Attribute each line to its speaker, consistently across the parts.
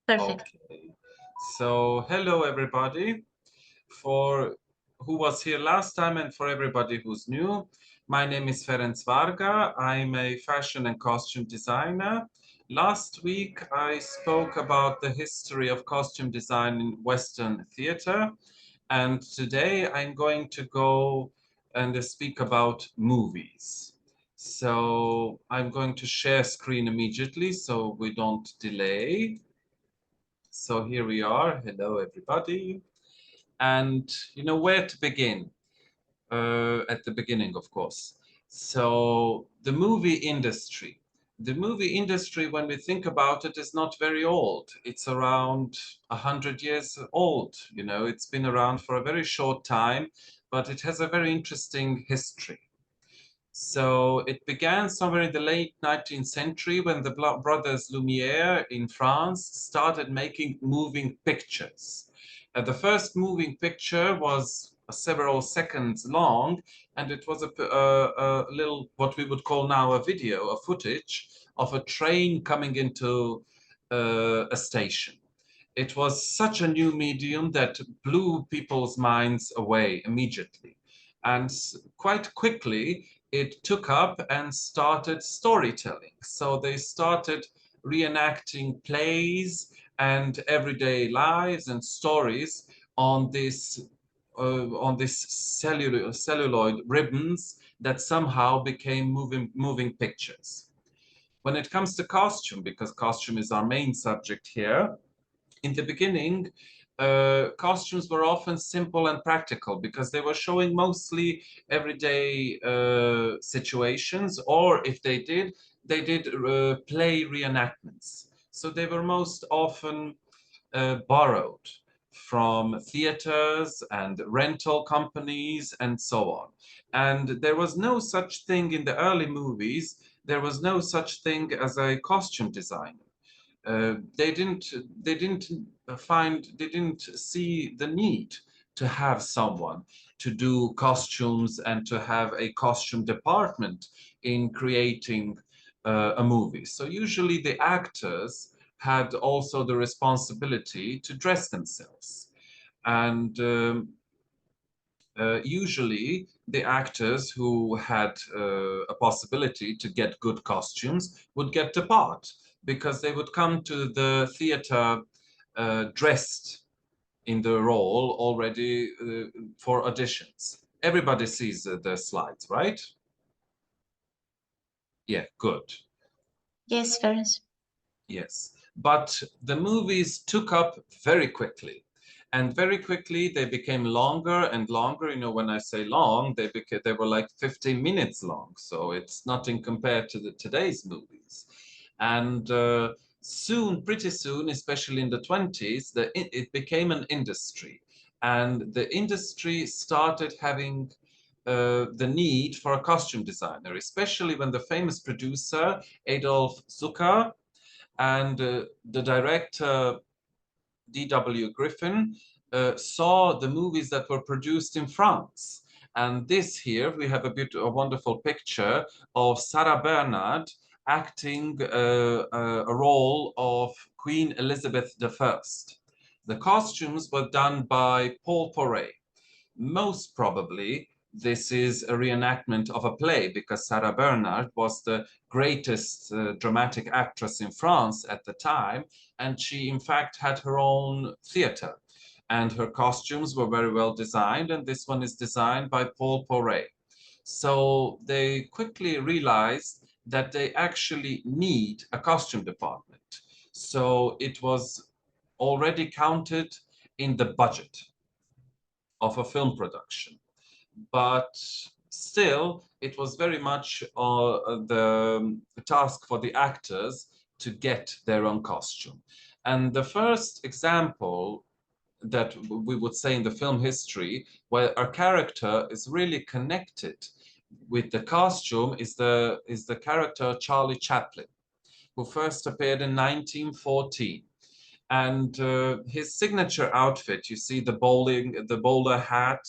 Speaker 1: Perfect.
Speaker 2: Okay. So, hello everybody. For who was here last time and for everybody who's new, my name is VARGA. I'm a fashion and costume designer. Last week, I spoke about the history of costume design in Western theater. And today I'm going to go and speak about movies. So I'm going to share screen immediately so we don't delay. So here we are. Hello, everybody. And where to begin? At the beginning, of course. So the movie industry. The movie industry, when we think about it, is not very old. It's around 100 years old. It's been around for a very short time, but it has a very interesting history. So it began somewhere in the late 19th century when the brothers Lumiere in France started making moving pictures. The first moving picture was several seconds long, and it was a little, what we would call now a video, a footage of a train coming into a station. It was such a new medium that blew people's minds away immediately. And quite quickly, it took up and started storytelling. So they started reenacting plays and everyday lives and stories on this celluloid ribbons that somehow became moving pictures. When it comes to costume, because costume is our main subject here, in the beginning, costumes were often simple and practical because they were showing mostly everyday situations, or if they did play reenactments. So they were most often borrowed from theaters and rental companies and so on. And there was no such thing in the early movies, there was no such thing as a costume designer. They didn't see the need to have someone to do costumes and to have a costume department in creating a movie. So usually the actors had also the responsibility to dress themselves. And usually the actors who had a possibility to get good costumes would get the part because they would come to the theater dressed in the role already for auditions. Everybody sees the slides, right? Yeah, good.
Speaker 1: Yes, Ferenc.
Speaker 2: Yes. But the movies took up very quickly. And very quickly they became longer and longer. When I say long, they were like 15 minutes long. So it's nothing compared to today's movies. And pretty soon, especially in the 20s, it became an industry. And the industry started having the need for a costume designer, especially when the famous producer Adolf Zucker and the director D.W. Griffin saw the movies that were produced in France. And this here, we have a wonderful picture of Sarah Bernhardt acting a role of Queen Elizabeth I. The costumes were done by Paul Poret. Most probably, this is a reenactment of a play because Sarah Bernhardt was the greatest dramatic actress in France at the time, and she in fact had her own theater. And her costumes were very well designed, and this one is designed by Paul Poret. So they quickly realized that they actually need a costume department. So it was already counted in the budget of a film production. But still, it was very much the task for the actors to get their own costume. And the first example that we would say in the film history, where a character is really connected with the costume, is the character Charlie Chaplin, who first appeared in 1914. And his signature outfit, you see the bowler hat,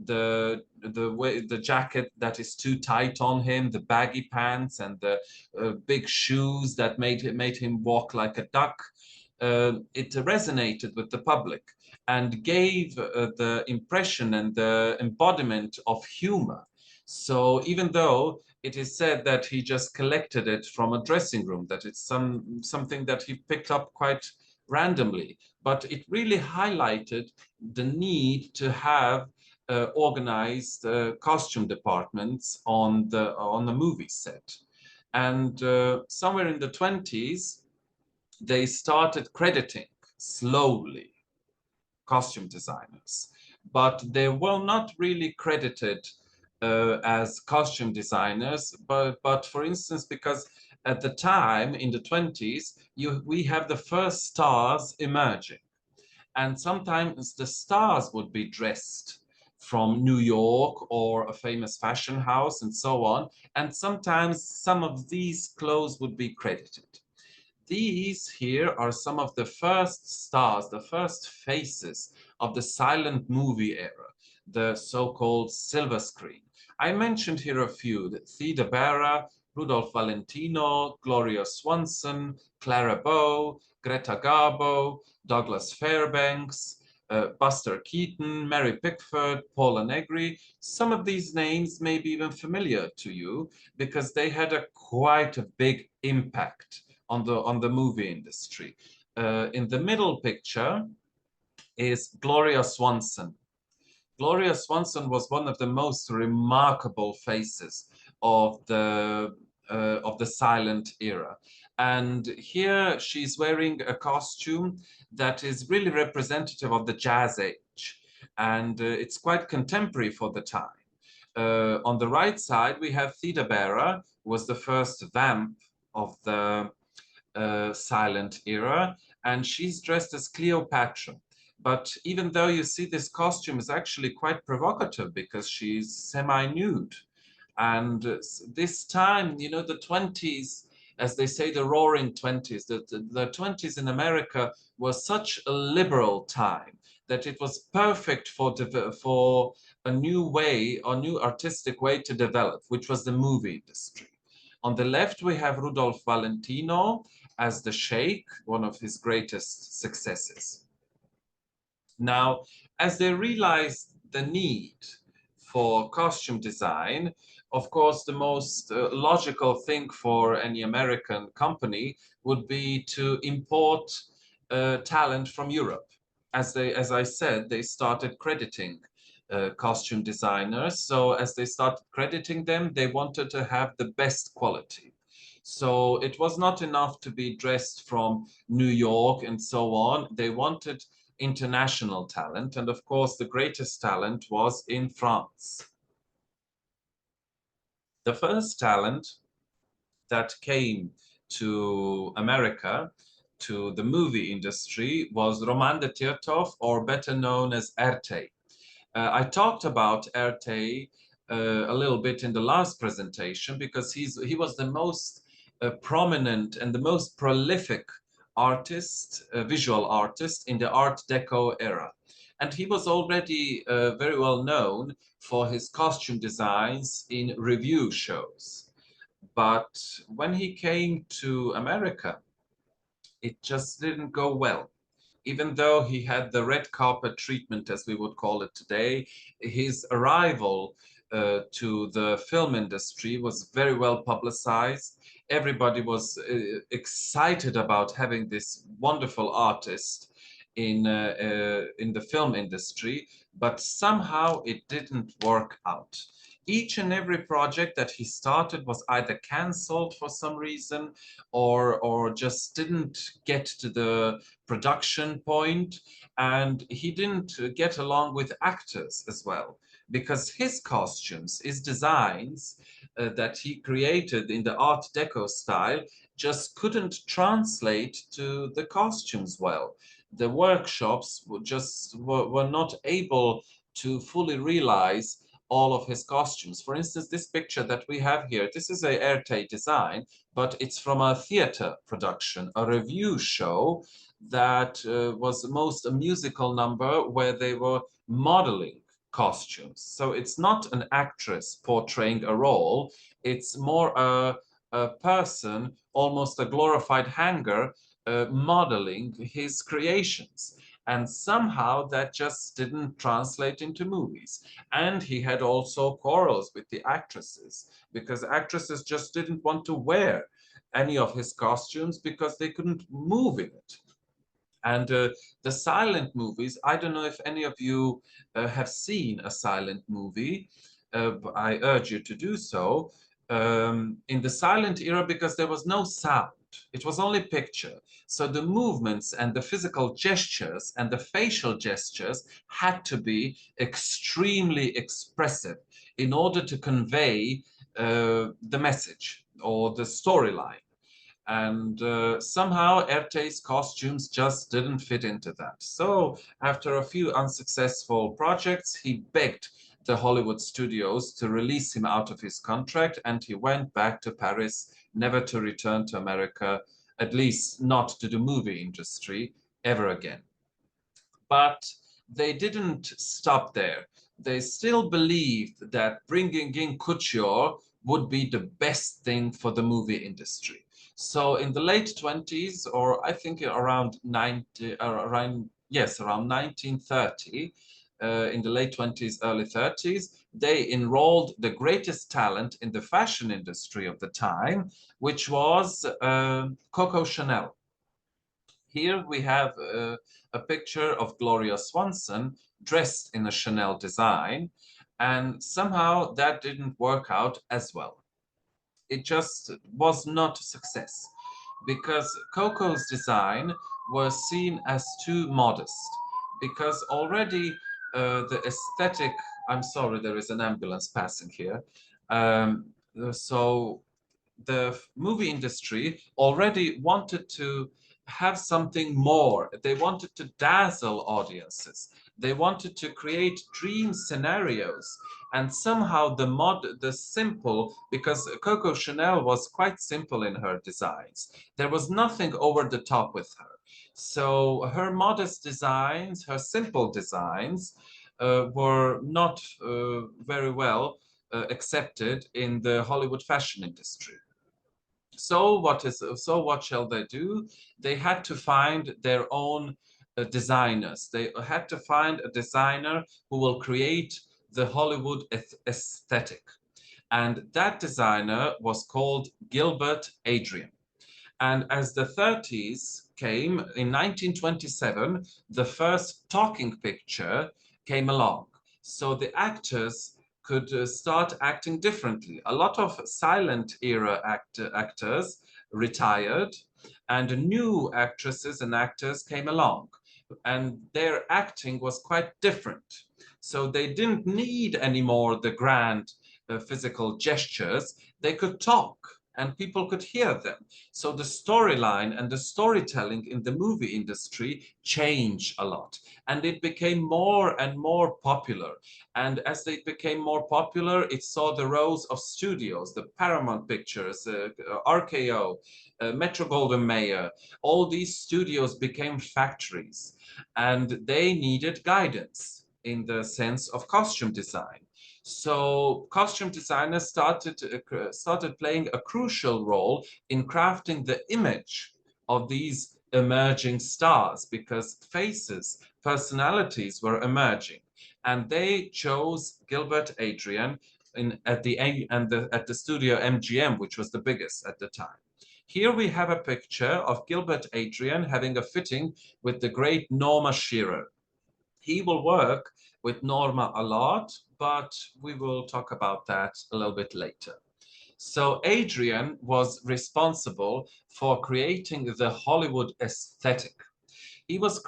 Speaker 2: the jacket that is too tight on him, the baggy pants, and the big shoes that made him walk like a duck. It resonated with the public and gave the impression and the embodiment of humor. So even though it is said that he just collected it from a dressing room, that it's something that he picked up quite randomly, but it really highlighted the need to have organized costume departments on the movie set. And somewhere in the 20s, they started crediting slowly costume designers, but they were not really credited as costume designers, but for instance, because at the time in the 20s, we have the first stars emerging. And sometimes the stars would be dressed from New York or a famous fashion house and so on. And sometimes some of these clothes would be credited. These here are some of the first stars, the first faces of the silent movie era, the so-called silver screen. I mentioned here a few: Theda Bara, Rudolph Valentino, Gloria Swanson, Clara Bow, Greta Garbo, Douglas Fairbanks, Buster Keaton, Mary Pickford, Paula Negri. Some of these names may be even familiar to you because they had quite a big impact on the movie industry. In the middle picture is Gloria Swanson. Gloria Swanson was one of the most remarkable faces of the silent era. And here she's wearing a costume that is really representative of the jazz age. And it's quite contemporary for the time. On the right side, we have Theda Bara, who was the first vamp of the silent era, and she's dressed as Cleopatra. But even though you see this costume is actually quite provocative because she's semi-nude. And this time, you know, the 20s, as they say, the roaring 20s, the 20s in America was such a liberal time that it was perfect for a new way, or new artistic way to develop, which was the movie industry. On the left, we have Rudolph Valentino as the Sheikh, one of his greatest successes. Now, as they realized the need for costume design, of course, the most logical thing for any American company would be to import talent from Europe. As I said, they started crediting costume designers. So as they started crediting them, they wanted to have the best quality. So it was not enough to be dressed from New York and so on. They wanted international talent. And of course, the greatest talent was in France. The first talent that came to America, to the movie industry, was Roman de Tirtov, or better known as Erte. I talked about Erte a little bit in the last presentation because he was the most prominent and the most prolific artist, visual artist in the Art Deco era. And he was already very well known for his costume designs in review shows. But when he came to America, it just didn't go well. Even though he had the red carpet treatment, as we would call it today, his arrival to the film industry was very well publicized. Everybody was excited about having this wonderful artist in the film industry, but somehow it didn't work out. Each and every project that he started was either canceled for some reason or just didn't get to the production point, and he didn't get along with actors as well, because his costumes, his designs that he created in the Art Deco style just couldn't translate to the costumes well. The workshops were not able to fully realize all of his costumes. For instance, this picture that we have here, this is a Erte design, but it's from a theater production, a review show that was most a musical number where they were modeling costumes. So it's not an actress portraying a role, it's more a person, almost a glorified hanger, modeling his creations. And somehow that just didn't translate into movies. And he had also quarrels with the actresses, because actresses just didn't want to wear any of his costumes because they couldn't move in it. And the silent movies, I don't know if any of you have seen a silent movie. I urge you to do so. In the silent era, because there was no sound, it was only picture. So the movements and the physical gestures and the facial gestures had to be extremely expressive in order to convey the message or the storyline. And somehow Erte's costumes just didn't fit into that. So after a few unsuccessful projects, he begged the Hollywood studios to release him out of his contract, and he went back to Paris, never to return to America, at least not to the movie industry ever again. But they didn't stop there. They still believed that bringing in couture would be the best thing for the movie industry. So in the late 20s, or I think around 1930, in the late 20s, early 30s, they enrolled the greatest talent in the fashion industry of the time, which was Coco Chanel. Here we have a picture of Gloria Swanson dressed in a Chanel design, and somehow that didn't work out as well. It just was not a success because Coco's design was seen as too modest, because already the aesthetic, I'm sorry, there is an ambulance passing here. So the movie industry already wanted to have something more. They wanted to dazzle audiences. They wanted to create dream scenarios. And somehow the simple, because Coco Chanel was quite simple in her designs. There was nothing over the top with her. So her modest designs, her simple designs, were not very well accepted in the Hollywood fashion industry. So what shall they do? They had to find their own designers. They had to find a designer who will create the Hollywood aesthetic. And that designer was called Gilbert Adrian. And as the 30s came, in 1927, the first talking picture came along. So the actors could start acting differently. A lot of silent era actors retired, and new actresses and actors came along, and their acting was quite different. So they didn't need anymore the grand physical gestures. They could talk and people could hear them. So the storyline and the storytelling in the movie industry changed a lot, and it became more and more popular. And as they became more popular, it saw the rise of studios, the Paramount Pictures, RKO, Metro-Goldwyn-Mayer. All these studios became factories, and they needed guidance in the sense of costume design. So costume designers started playing a crucial role in crafting the image of these emerging stars, because faces, personalities were emerging, and they chose Gilbert Adrian at the studio MGM, which was the biggest at the time. Here we have a picture of Gilbert Adrian having a fitting with the great Norma Shearer. He will work with Norma a lot, but we will talk about that a little bit later. So Adrian was responsible for creating the Hollywood aesthetic. He was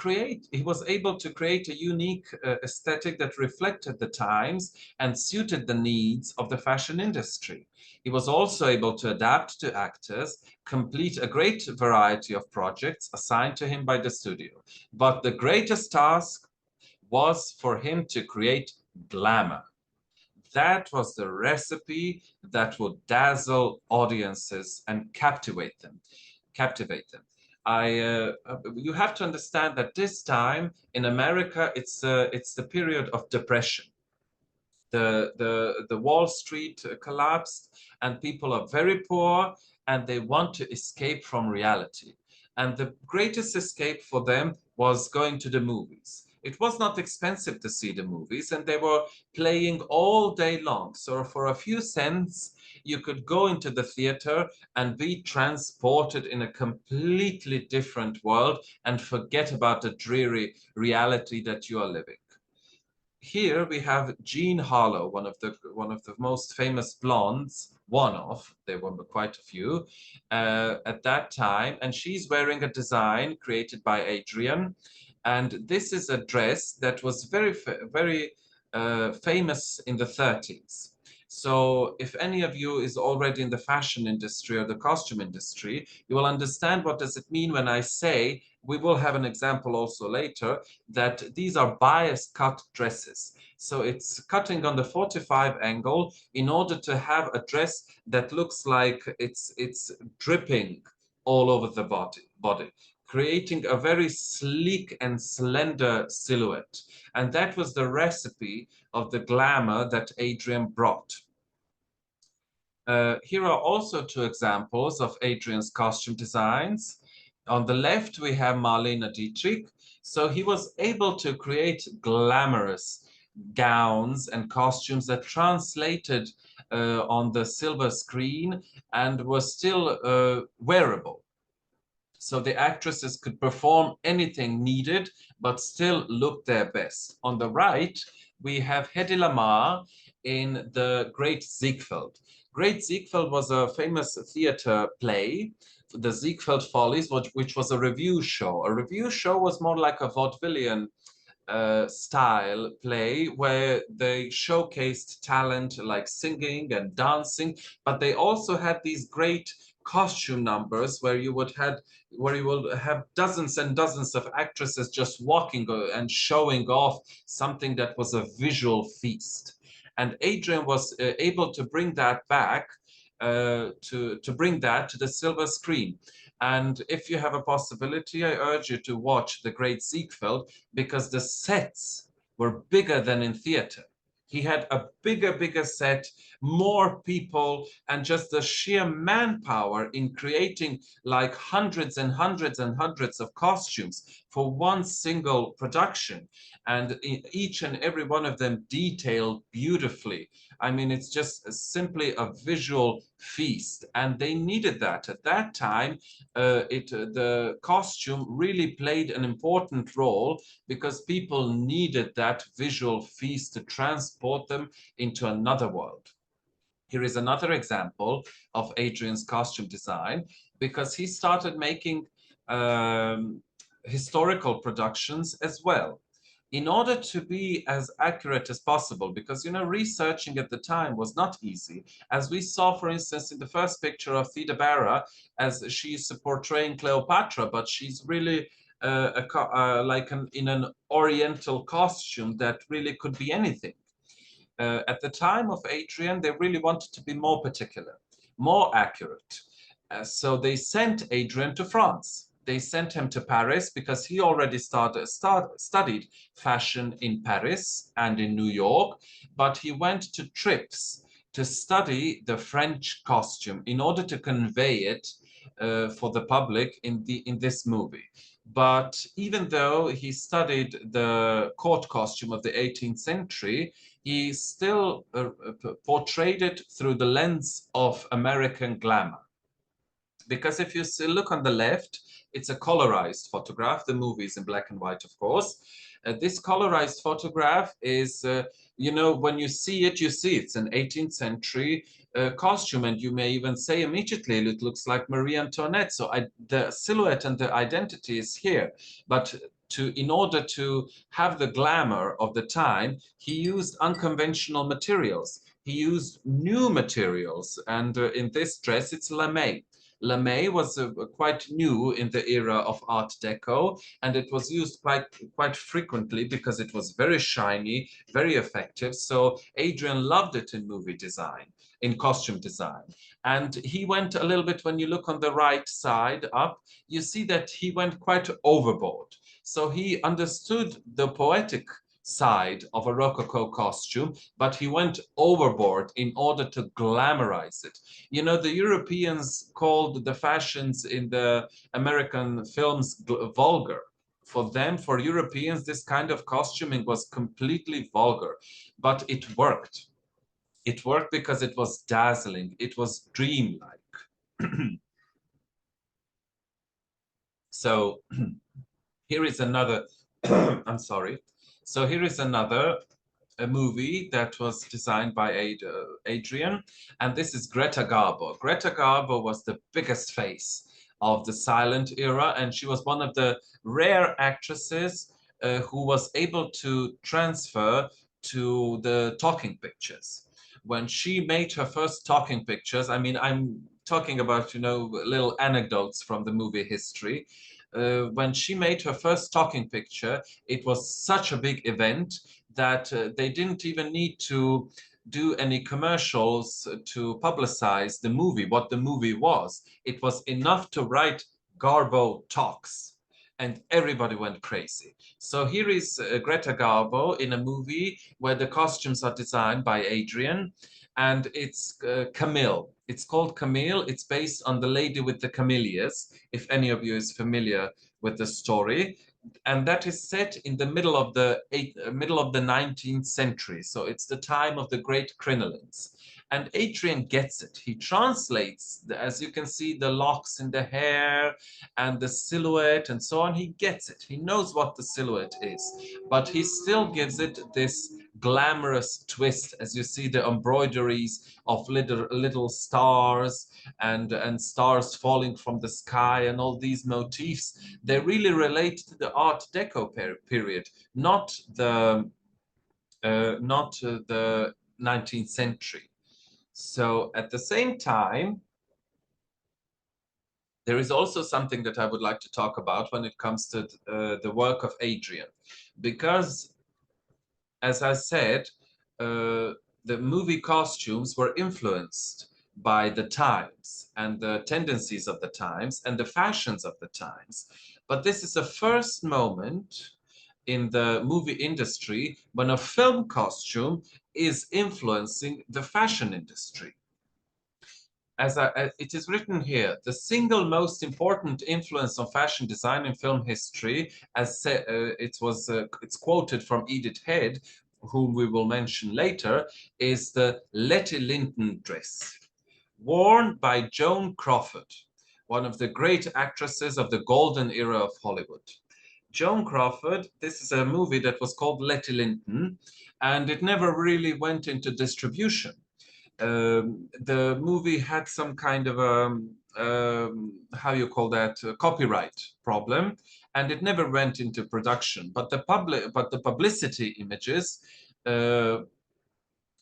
Speaker 2: able to create a unique aesthetic that reflected the times and suited the needs of the fashion industry. He was also able to adapt to actors, complete a great variety of projects assigned to him by the studio. But the greatest task was for him to create glamour. That was the recipe that would dazzle audiences and captivate them. You have to understand that this time in America, it's the period of depression. The Wall Street collapsed, and people are very poor, and they want to escape from reality. And the greatest escape for them was going to the movies. It was not expensive to see the movies, and they were playing all day long. So for a few cents, you could go into the theater and be transported in a completely different world and forget about the dreary reality that you are living. Here we have Jean Harlow, one of the most famous blondes. There were quite a few at that time, and she's wearing a design created by Adrian, and this is a dress that was very famous in the 30s. So if any of you is already in the fashion industry or the costume industry, you will understand what does it mean when I say, we will have an example also later, that these are bias cut dresses. So it's cutting on the 45 angle in order to have a dress that looks like it's dripping all over the body, creating a very sleek and slender silhouette. And that was the recipe of the glamour that Adrian brought. Here are also two examples of Adrian's costume designs. On the left, we have Marlene Dietrich. So he was able to create glamorous gowns and costumes that translated on the silver screen and were still wearable. So the actresses could perform anything needed, but still look their best. On the right, we have Hedy Lamarr in The Great Ziegfeld. Great Ziegfeld was a famous theater play, the Ziegfeld Follies, which was a revue show. A revue show was more like a vaudevillian style play where they showcased talent like singing and dancing, but they also had these great costume numbers where you will have dozens and dozens of actresses just walking and showing off something that was a visual feast. And Adrian was able to bring that back, to bring that to the silver screen. And if you have a possibility, I urge you to watch The Great Ziegfeld, because the sets were bigger than in theater. He had a bigger set, more people, and just the sheer manpower in creating like hundreds and hundreds and hundreds of costumes for one single production. And each and every one of them detailed beautifully. I mean, it's just simply a visual feast. And they needed that. At that time, the costume really played an important role because people needed that visual feast to transport them into another world. Here is another example of Adrian's costume design, because he started making historical productions as well, in order to be as accurate as possible, because, you know, researching at the time was not easy. As we saw, for instance, in the first picture of Theda Bara, as she's portraying Cleopatra, but she's really in an oriental costume that really could be anything. At the time of Adrian, they really wanted to be more particular, more accurate. So they sent Adrian to France. They sent him to Paris because he already studied fashion in Paris and in New York, but he went to trips to study the French costume in order to convey it for the public in this movie. But even though he studied the court costume of the 18th century, he still portrayed it through the lens of American glamour. Because if you look on the left, it's a colorized photograph. The movie is in black and white, of course. This colorized photograph is, you know, when you see it, it's an 18th century costume, and you may even say immediately it looks like Marie Antoinette. So the silhouette and the identity is here. But in order to have the glamour of the time, he used unconventional materials. He used new materials, and in this dress, it's lame. Lame was quite new in the era of Art Deco, and it was used quite frequently because it was very shiny, very effective. So Adrian loved it in movie design, in costume design. And he went a little bit, when you look on the right side up, you see that he went quite overboard. So he understood the poetic side of a Rococo costume, but he went overboard in order to glamorize it. You know, the Europeans called the fashions in the American films vulgar. For them, for Europeans, this kind of costuming was completely vulgar, but it worked. It worked because it was dazzling. It was dreamlike. So here is another, I'm sorry. So here is another a movie that was designed by Adrian, and this is Greta Garbo. Greta Garbo was the biggest face of the silent era, and she was one of the rare actresses who was able to transfer to the talking pictures. When she made her first talking pictures, I mean, I'm talking about, you know, little anecdotes from the movie history. When she made her first talking picture, it was such a big event that they didn't even need to do any commercials to publicize the movie, what the movie was. It was enough to write Garbo Talks, and everybody went crazy. So here is Greta Garbo in a movie where the costumes are designed by Adrian, and it's Camille. It's called Camille. It's based on The Lady with the Camellias, if any of you is familiar with the story. And that is set in the middle of the 19th century. So it's the time of the great crinolines. And Adrian gets it. He translates, as you can see, the locks in the hair and the silhouette and so on. He gets it. He knows what the silhouette is, but he still gives it this glamorous twist, as you see the embroideries of little stars and stars falling from the sky and all these motifs. They really relate to the Art Deco period, not the 19th century. So at the same time, there is also something that I would like to talk about when it comes to the work of Adrian, because, as I said, the movie costumes were influenced by the times and the tendencies of the times and the fashions of the times. But this is the first moment in the movie industry when a film costume is influencing the fashion industry. As it is written here, the single most important influence on fashion design in film history, as it's quoted from Edith Head, whom we will mention later, is the Letty Linton dress, worn by Joan Crawford, one of the great actresses of the golden era of Hollywood. Joan Crawford, this is a movie that was called Letty Linton, and it never really went into distribution. The movie had some kind of how you call that, copyright problem, and it never went into production. But the publicity images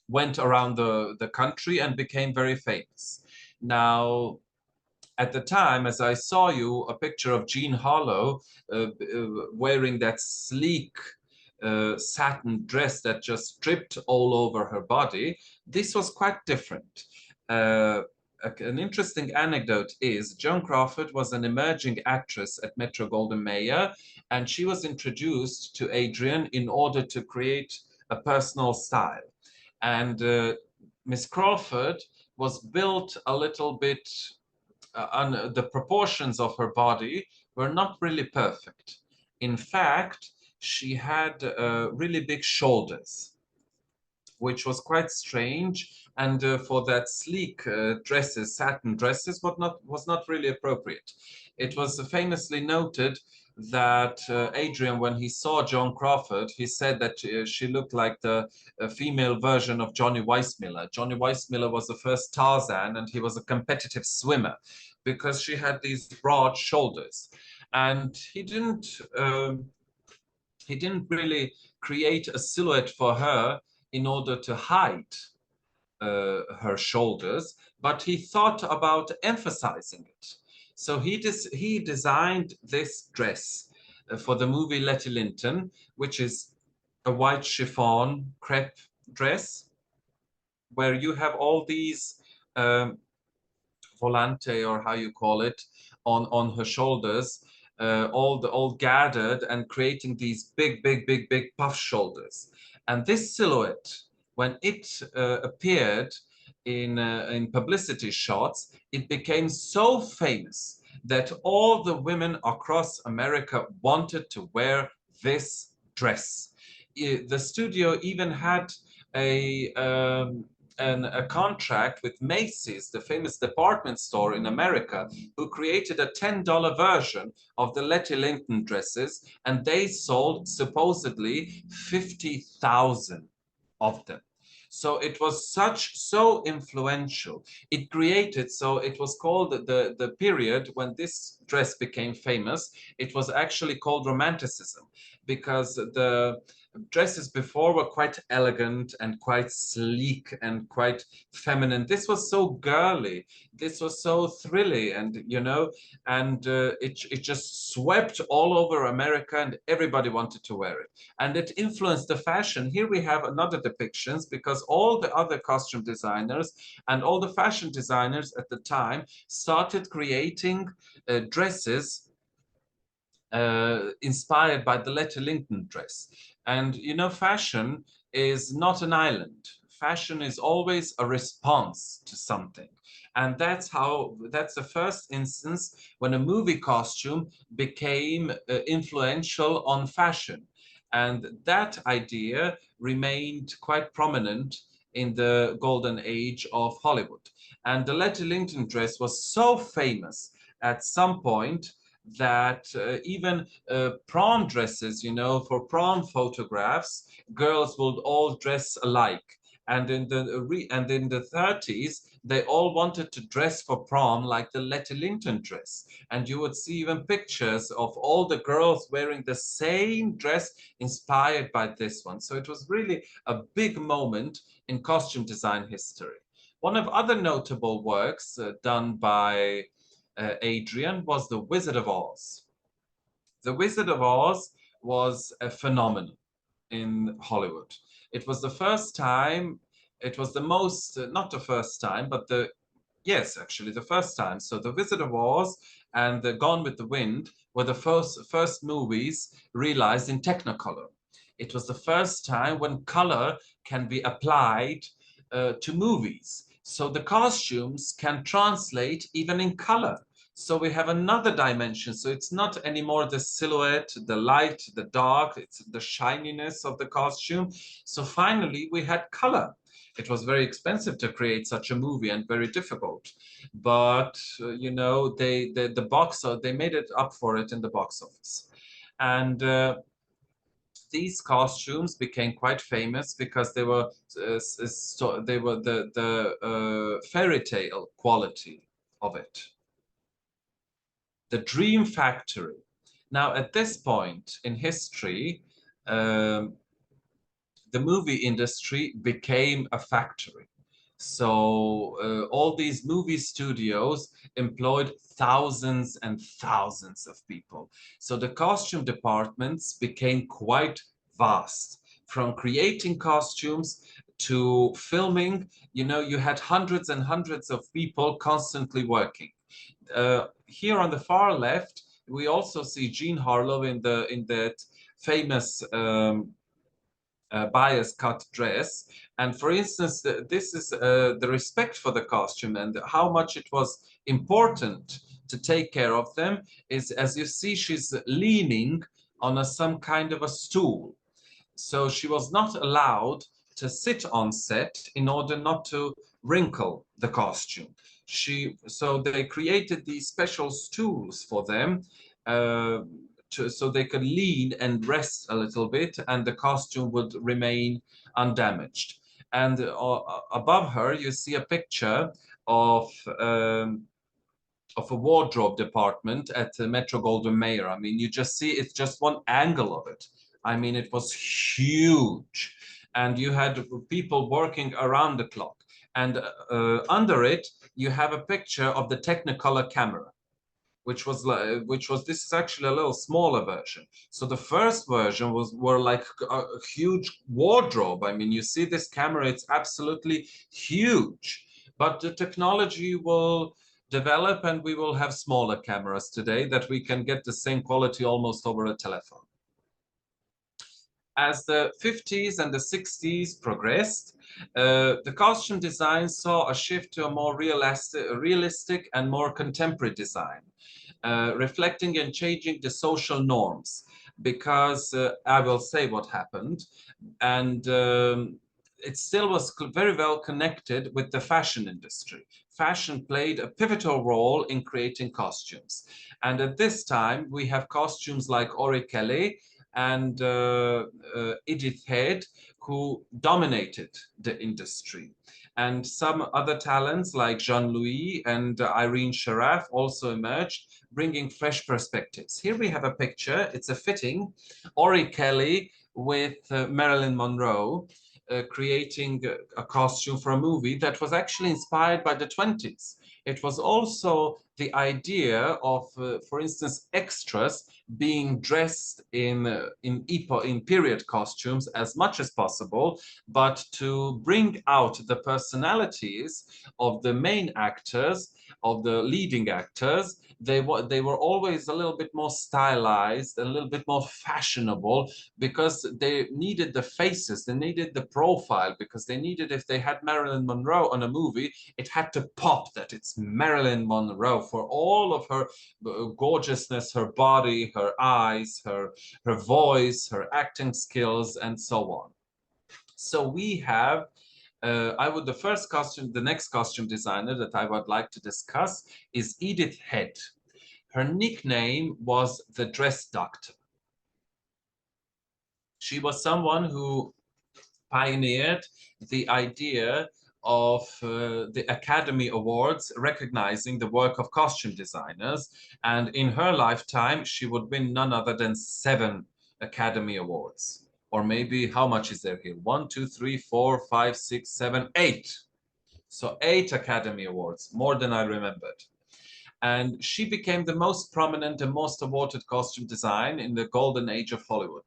Speaker 2: went around the country and became very famous. Now, at the time, as I saw you, a picture of Jean Harlow wearing that sleek satin dress that just dripped all over her body, this was quite different. An interesting anecdote is Joan Crawford was an emerging actress at Metro-Goldwyn-Mayer, and she was introduced to Adrian in order to create a personal style. And Miss Crawford was built a little bit the proportions of her body were not really perfect. In fact, she had really big shoulders, which was quite strange, and for that sleek dresses, satin dresses, was not really appropriate. It was famously noted that Adrian, when he saw Joan Crawford, he said that she looked like the female version of Johnny Weissmuller. Johnny Weissmuller was the first Tarzan, and he was a competitive swimmer because she had these broad shoulders. And he didn't really create a silhouette for her in order to hide her shoulders, but he thought about emphasizing it. So he designed this dress for the movie Letty Linton, which is a white chiffon crepe dress, where you have all these volante, or how you call it, on her shoulders, all gathered and creating these big puff shoulders. And this silhouette, when it appeared in publicity shots, it became so famous that all the women across America wanted to wear this dress. The studio even had a contract with Macy's, the famous department store in America, who created a $10 version of the Letty Lincoln dresses, and they sold supposedly 50,000 of them. So it was so influential. It created, so it was called the period when this dress became famous. It was actually called Romanticism, because the dresses before were quite elegant and quite sleek and quite feminine. This was so girly. This was so thrilly, and it just swept all over America, and everybody wanted to wear it. And it influenced the fashion. Here we have another depictions, because all the other costume designers and all the fashion designers at the time started creating dresses inspired by the Letty Lincoln dress. And fashion is not an island. Fashion is always a response to something. And that's the first instance when a movie costume became influential on fashion. And that idea remained quite prominent in the golden age of Hollywood. And the Letty Lincoln dress was so famous at some point that even prom dresses, for prom photographs, girls would all dress alike. And in the 30s, they all wanted to dress for prom like the Letty Lincoln dress. And you would see even pictures of all the girls wearing the same dress inspired by this one. So it was really a big moment in costume design history. One of other notable works done by Adrian was The Wizard of Oz. The Wizard of Oz was a phenomenon in Hollywood. It was the first time, it was the most, not the first time, but yes, actually the first time. So The Wizard of Oz and the Gone with the Wind were the first movies realized in Technicolor. It was the first time when color can be applied to movies. So the costumes can translate even in color. So we have another dimension. So it's not anymore the silhouette, the light, the dark, it's the shininess of the costume. So finally we had color. It was very expensive to create such a movie and very difficult. But, they made it up for it in the box office. And these costumes became quite famous because they were the fairy tale quality of it. The Dream Factory. Now, at this point in history, the movie industry became a factory. So all these movie studios employed thousands and thousands of people. So the costume departments became quite vast. From creating costumes to filming, you had hundreds and hundreds of people constantly working. Here on the far left, we also see Jean Harlow in that famous bias cut dress. And for instance, this is the respect for the costume and how much it was important to take care of them is, as you see, she's leaning on some kind of a stool. So she was not allowed to sit on set in order not to wrinkle the costume. So they created these special stools for them so they could lean and rest a little bit, and the costume would remain undamaged. And above her, you see a picture of a wardrobe department at the Metro-Goldwyn-Mayer. I mean, you just see it's just one angle of it. I mean, it was huge, and you had people working around the clock. And under it, you have a picture of the Technicolor camera, which was this is actually a little smaller version. So the first version were like a huge wardrobe. I mean, you see this camera, it's absolutely huge, but the technology will develop, and we will have smaller cameras today that we can get the same quality almost over a telephone. As the 50s and the 60s progressed, the costume design saw a shift to a more realistic and more contemporary design, reflecting and changing the social norms. Because I will say what happened, and it still was very well connected with the fashion industry. Fashion played a pivotal role in creating costumes. And at this time, we have costumes like Ori Kelly and Edith Head, who dominated the industry. And some other talents like Jean-Louis and Irene Sharaf also emerged, bringing fresh perspectives. Here we have a picture. It's a fitting. Ori Kelly with Marilyn Monroe, creating a costume for a movie that was actually inspired by the 20s. It was also the idea of, for instance, extras being dressed in period costumes as much as possible, but to bring out the personalities of the main actors, of the leading actors. They were always a little bit more stylized, a little bit more fashionable, because they needed the faces, they needed the profile, because they needed, if they had Marilyn Monroe on a movie, it had to pop that it's Marilyn Monroe for all of her gorgeousness, her body, her eyes, her voice, her acting skills, and so on. So we have the next costume designer that I would like to discuss is Edith Head. Her nickname was the Dress Doctor. She was someone who pioneered the idea of the Academy Awards recognizing the work of costume designers. And in her lifetime, she would win none other than 7 Academy Awards. Or maybe, how much is there here? 1, 2, 3, 4, 5, 6, 7, 8. So 8 Academy Awards, more than I remembered. And she became the most prominent and most awarded costume design in the golden age of Hollywood.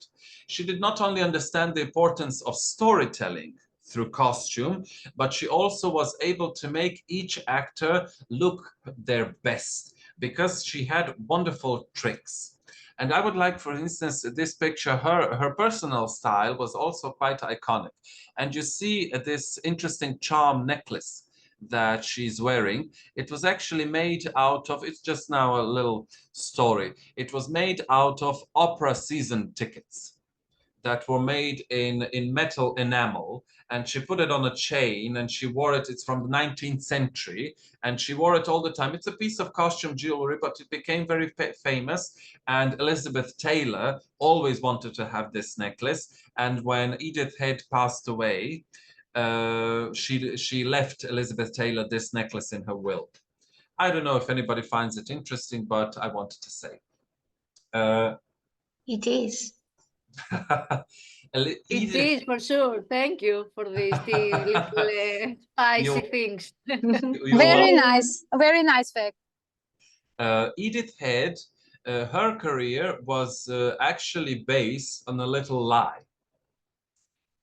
Speaker 2: She did not only understand the importance of storytelling through costume, but she also was able to make each actor look their best, because she had wonderful tricks. And I would like, for instance, this picture, her personal style was also quite iconic. And you see this interesting charm necklace that she's wearing. It was actually made out of, it's just now a little story. It was made out of opera season tickets that were made in metal enamel, and she put it on a chain and she wore it. It's from the 19th century, and she wore it all the time. It's a piece of costume jewelry, but it became very famous, and Elizabeth Taylor always wanted to have this necklace. And when Edith Head passed away, she left Elizabeth Taylor this necklace in her will. I don't know if anybody finds it interesting, but I wanted to say.
Speaker 1: It is.
Speaker 3: It is for sure. Thank you for these little spicy things.
Speaker 4: Very nice. Very nice fact.
Speaker 2: Edith Head, her career was actually based on a little lie.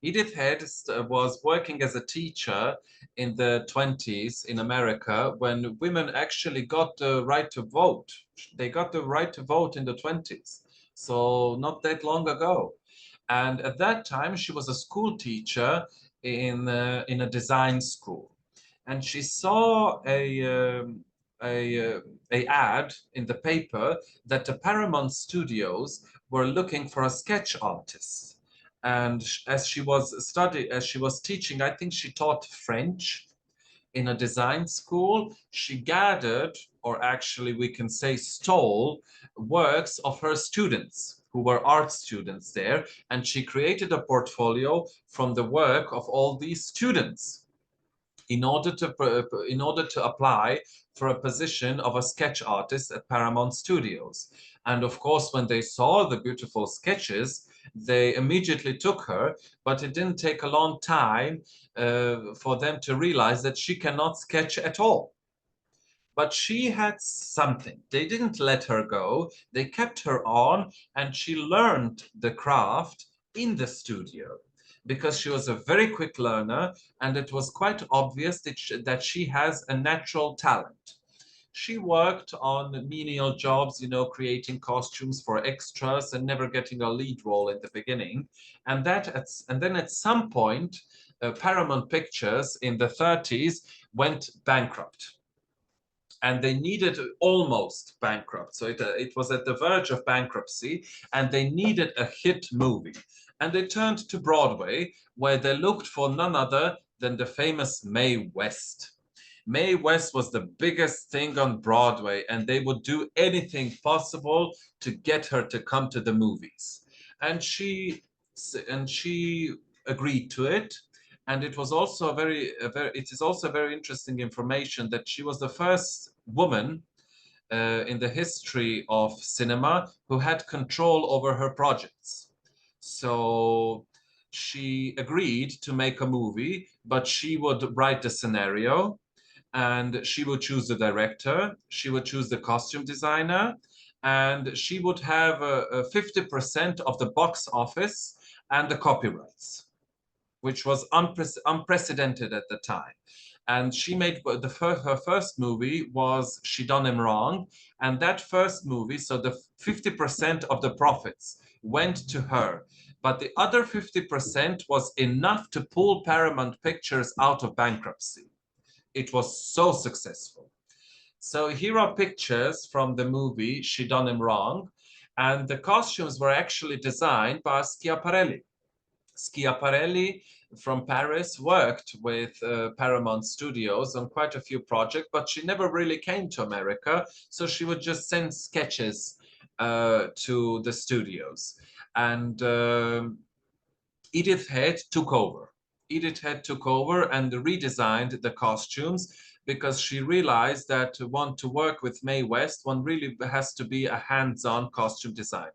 Speaker 2: Edith Head was working as a teacher in the 20s in America, when women actually got the right to vote. They got the right to vote in the 20s, so not that long ago. And at that time, she was a school teacher in a design school. And she saw a ad in the paper that the Paramount Studios were looking for a sketch artist. And as she was teaching, I think she taught French in a design school. She gathered, or actually we can say stole, works of her students who were art students there, and she created a portfolio from the work of all these students in order to apply for a position of a sketch artist at Paramount Studios. And of course, when they saw the beautiful sketches, they immediately took her, but it didn't take a long time for them to realize that she cannot sketch at all. But she had something. They didn't let her go. They kept her on, and she learned the craft in the studio, because she was a very quick learner, and it was quite obvious that she has a natural talent. She worked on menial jobs, you know, creating costumes for extras and never getting a lead role in the beginning. And then at some point, Paramount Pictures in the 30s went bankrupt. And they needed almost bankrupt. So it was at the verge of bankruptcy, and they needed a hit movie. And they turned to Broadway, where they looked for none other than the famous Mae West. Mae West was the biggest thing on Broadway, and they would do anything possible to get her to come to the movies. And she agreed to it. And it was also it is also very interesting information that she was the first woman in the history of cinema who had control over her projects. So she agreed to make a movie, but she would write the scenario, and she would choose the director, she would choose the costume designer, and she would have 50% of the box office and the copyrights, which was unprecedented at the time. And she made her first movie was She Done Him Wrong. And that first movie, so the 50% of the profits went to her. But the other 50% was enough to pull Paramount Pictures out of bankruptcy. It was so successful. So here are pictures from the movie She Done Him Wrong. And the costumes were actually designed by Schiaparelli. Schiaparelli from Paris worked with Paramount Studios on quite a few projects, but she never really came to America, so she would just send sketches to the studios. And Edith Head took over. Edith Head took over and redesigned the costumes, because she realized that to want to work with Mae West, one really has to be a hands-on costume designer.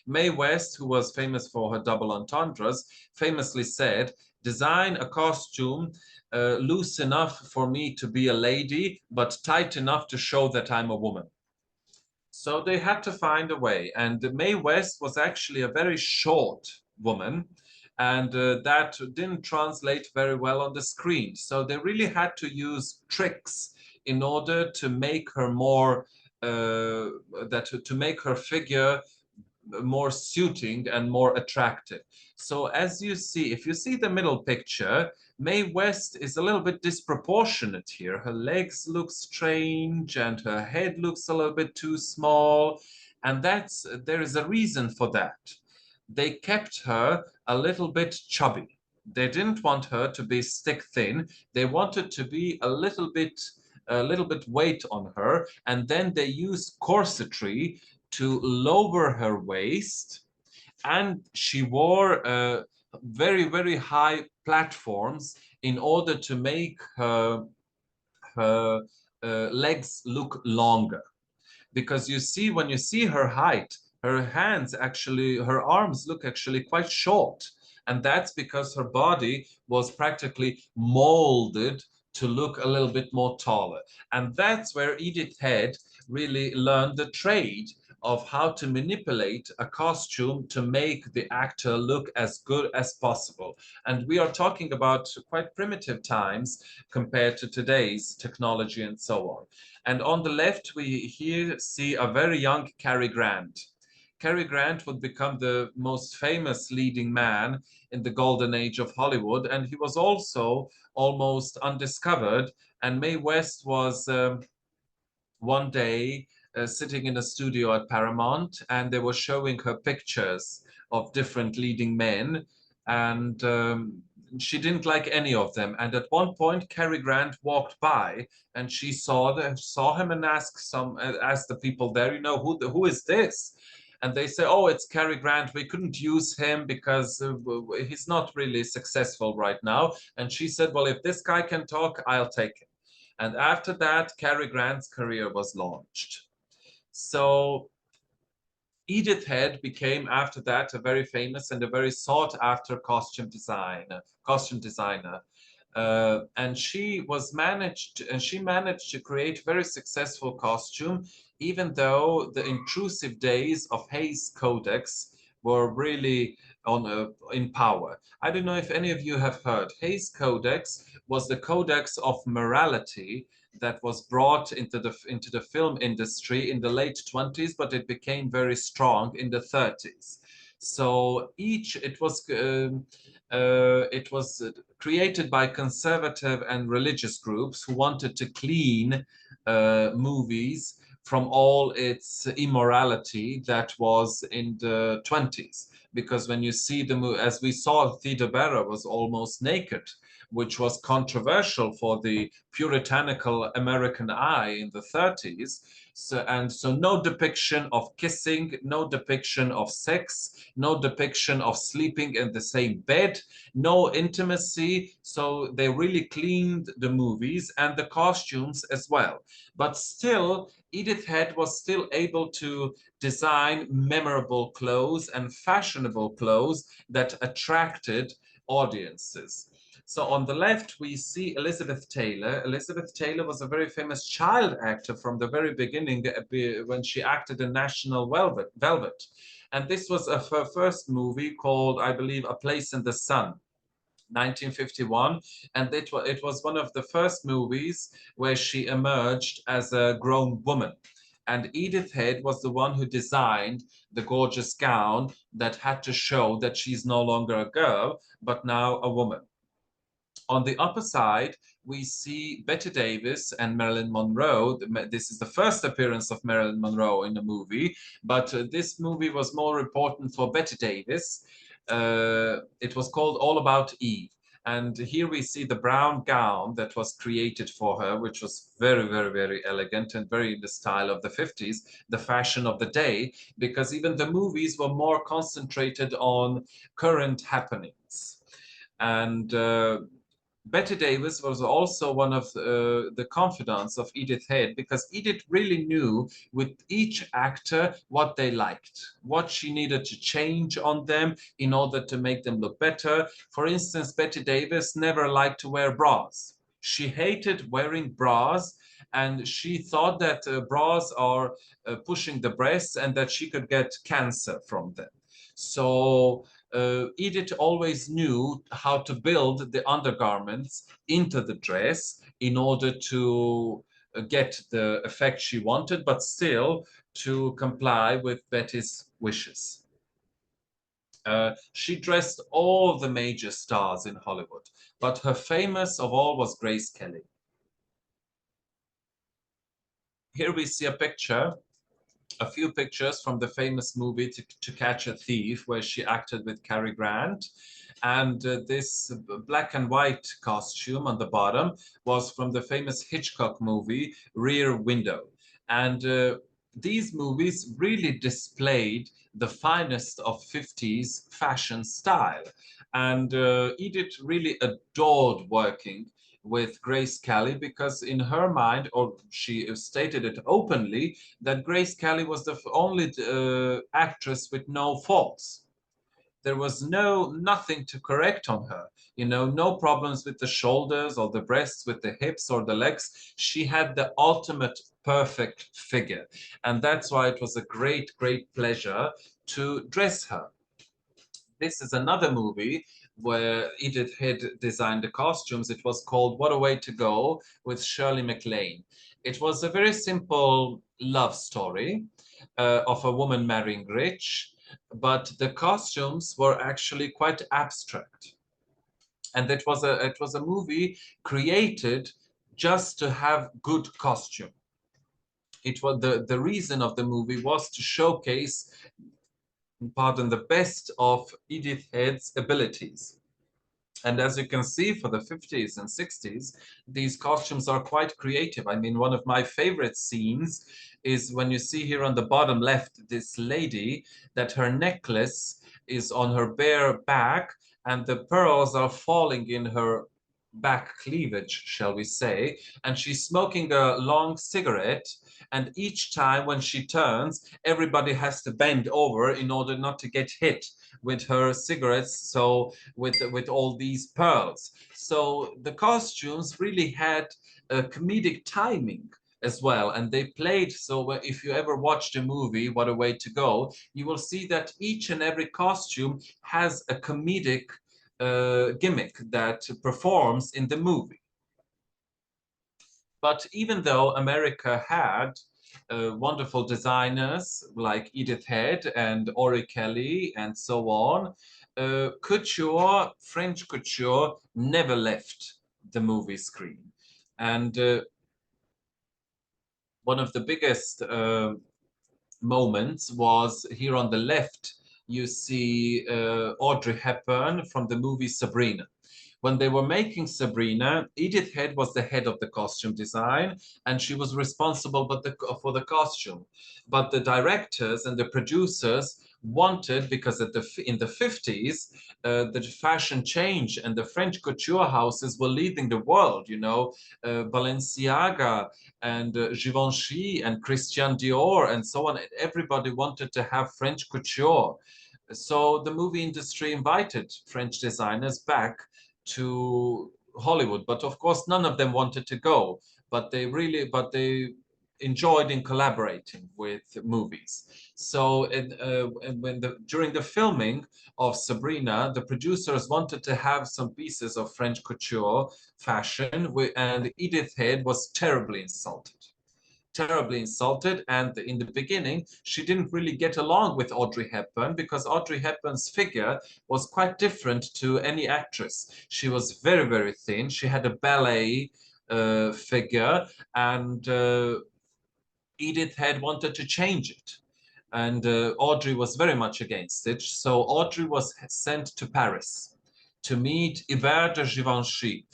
Speaker 2: Mae West, who was famous for her double entendres, famously said, "Design a costume loose enough for me to be a lady, but tight enough to show that I'm a woman." So they had to find a way. And Mae West was actually a very short woman, and that didn't translate very well on the screen. So they really had to use tricks in order to make her more, to make her figure more suiting and more attractive. So as you see, if you see the middle picture, Mae West is a little bit disproportionate here. Her legs look strange and her head looks a little bit too small. And there is a reason for that. They kept her a little bit chubby. They didn't want her to be stick thin. They wanted to be a little bit weight on her. And then they used corsetry to lower her waist, and she wore very, very high platforms in order to make her legs look longer. Because you see, when you see her height, her arms look actually quite short. And that's because her body was practically molded to look a little bit more taller. And that's where Edith Head really learned the trade of how to manipulate a costume to make the actor look as good as possible. And we are talking about quite primitive times compared to today's technology and so on. And on the left, we here see a very young Cary Grant. Cary Grant would become the most famous leading man in the golden age of Hollywood, and he was also almost undiscovered. And Mae West was one day sitting in a studio at Paramount, and they were showing her pictures of different leading men, and she didn't like any of them. And at one point, Cary Grant walked by, and she saw him and asked the people there, you know, who is this? And they say, "Oh, it's Cary Grant. We couldn't use him because he's not really successful right now." And she said, "Well, if this guy can talk, I'll take him." And after that, Cary Grant's career was launched. So Edith Head became, after that, a very famous and a very sought-after costume designer. And she managed to create very successful costume, even though the intrusive days of Hays Codex were really in power. I don't know if any of you have heard. Hays Codex was the codex of morality that was brought into the film industry in the late 20s, but it became very strong in the 30s. So it was created by conservative and religious groups who wanted to clean movies from all its immorality that was in the 20s. Because when you see the movie, as we saw, Theda Bara was almost naked, which was controversial for the puritanical American eye in the 30s. So no depiction of kissing, no depiction of sex, no depiction of sleeping in the same bed, no intimacy. So they really cleaned the movies and the costumes as well. But still, Edith Head was still able to design memorable clothes and fashionable clothes that attracted audiences. So on the left, we see Elizabeth Taylor. Elizabeth Taylor was a very famous child actor from the very beginning when she acted in National Velvet. And this was her first movie called, I believe, A Place in the Sun, 1951, and it was one of the first movies where she emerged as a grown woman. And Edith Head was the one who designed the gorgeous gown that had to show that she's no longer a girl, but now a woman. On the upper side, we see Bette Davis and Marilyn Monroe. This is the first appearance of Marilyn Monroe in the movie, but this movie was more important for Bette Davis. It was called All About Eve. And here we see the brown gown that was created for her, which was very, very, very elegant and very in the style of the 50s, the fashion of the day, because even the movies were more concentrated on current happenings. And Bette Davis was also one of the confidants of Edith Head, because Edith really knew with each actor what they liked, what she needed to change on them in order to make them look better. For instance, Bette Davis never liked to wear bras. She hated wearing bras, and she thought that bras are pushing the breasts and that she could get cancer from them. So Edith always knew how to build the undergarments into the dress in order to get the effect she wanted, but still to comply with Betty's wishes. She dressed all the major stars in Hollywood, but her famous of all was Grace Kelly. Here we see a few pictures from the famous movie To Catch a Thief, where she acted with Cary Grant. And this black and white costume on the bottom was from the famous Hitchcock movie, Rear Window. And these movies really displayed the finest of 50s fashion style. And Edith really adored working with Grace Kelly, because in her mind, or she stated it openly, that Grace Kelly was the only actress with no faults. There was nothing to correct on her, no problems with the shoulders or the breasts, with the hips or the legs. She had the ultimate perfect figure, and that's why it was a great, great pleasure to dress her. This is another movie where Edith Head designed the costumes. It was called What a Way to Go with Shirley MacLaine. It was a very simple love story of a woman marrying rich, but the costumes were actually quite abstract. And it was a movie created just to have good costume. It was the reason of the movie was to showcase, pardon, the best of Edith Head's abilities. And as you can see, for the 50s and 60s, these costumes are quite creative. I mean, one of my favorite scenes is when you see here on the bottom left, this lady, that her necklace is on her bare back and the pearls are falling in her back cleavage, shall we say, and she's smoking a long cigarette, and each time when she turns, everybody has to bend over in order not to get hit with her cigarettes, so with all these pearls. So the costumes really had a comedic timing as well, and they played. So if you ever watched a movie What a Way to Go, you will see that each and every costume has a comedic gimmick that performs in the movie. But even though America had wonderful designers like Edith Head and Ori Kelly and so on, couture, French couture, never left the movie screen. And one of the biggest moments was here on the left. You see Audrey Hepburn from the movie Sabrina. When they were making Sabrina, Edith Head was the head of the costume design, and she was responsible for the costume. But the directors and the producers wanted, because in the 50s, the fashion change and the French couture houses were leading the world, you know, Balenciaga and Givenchy and Christian Dior and so on. Everybody wanted to have French couture. So the movie industry invited French designers back to Hollywood, but of course none of them wanted to go, but they enjoyed in collaborating with movies. So during the filming of Sabrina, the producers wanted to have some pieces of French couture fashion, and Edith Head was terribly insulted. And in the beginning she didn't really get along with Audrey Hepburn, because Audrey Hepburn's figure was quite different to any actress. She was very, very thin. She had a ballet figure, and Edith Head wanted to change it, and Audrey was very much against it. So Audrey was sent to Paris to meet Hubert de Givenchy.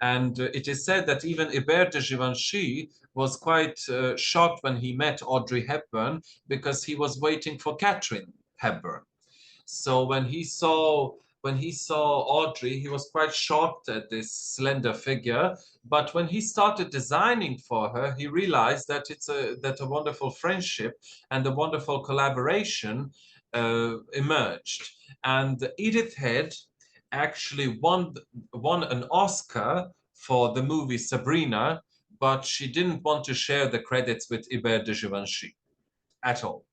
Speaker 2: And it is said that even Hubert de Givenchy was quite shocked when he met Audrey Hepburn, because he was waiting for Catherine Hepburn. So when he saw Audrey, he was quite shocked at this slender figure. But when he started designing for her, he realized that that a wonderful friendship and a wonderful collaboration emerged. And Edith Head actually won an Oscar for the movie Sabrina, but she didn't want to share the credits with Hubert de Givenchy at all.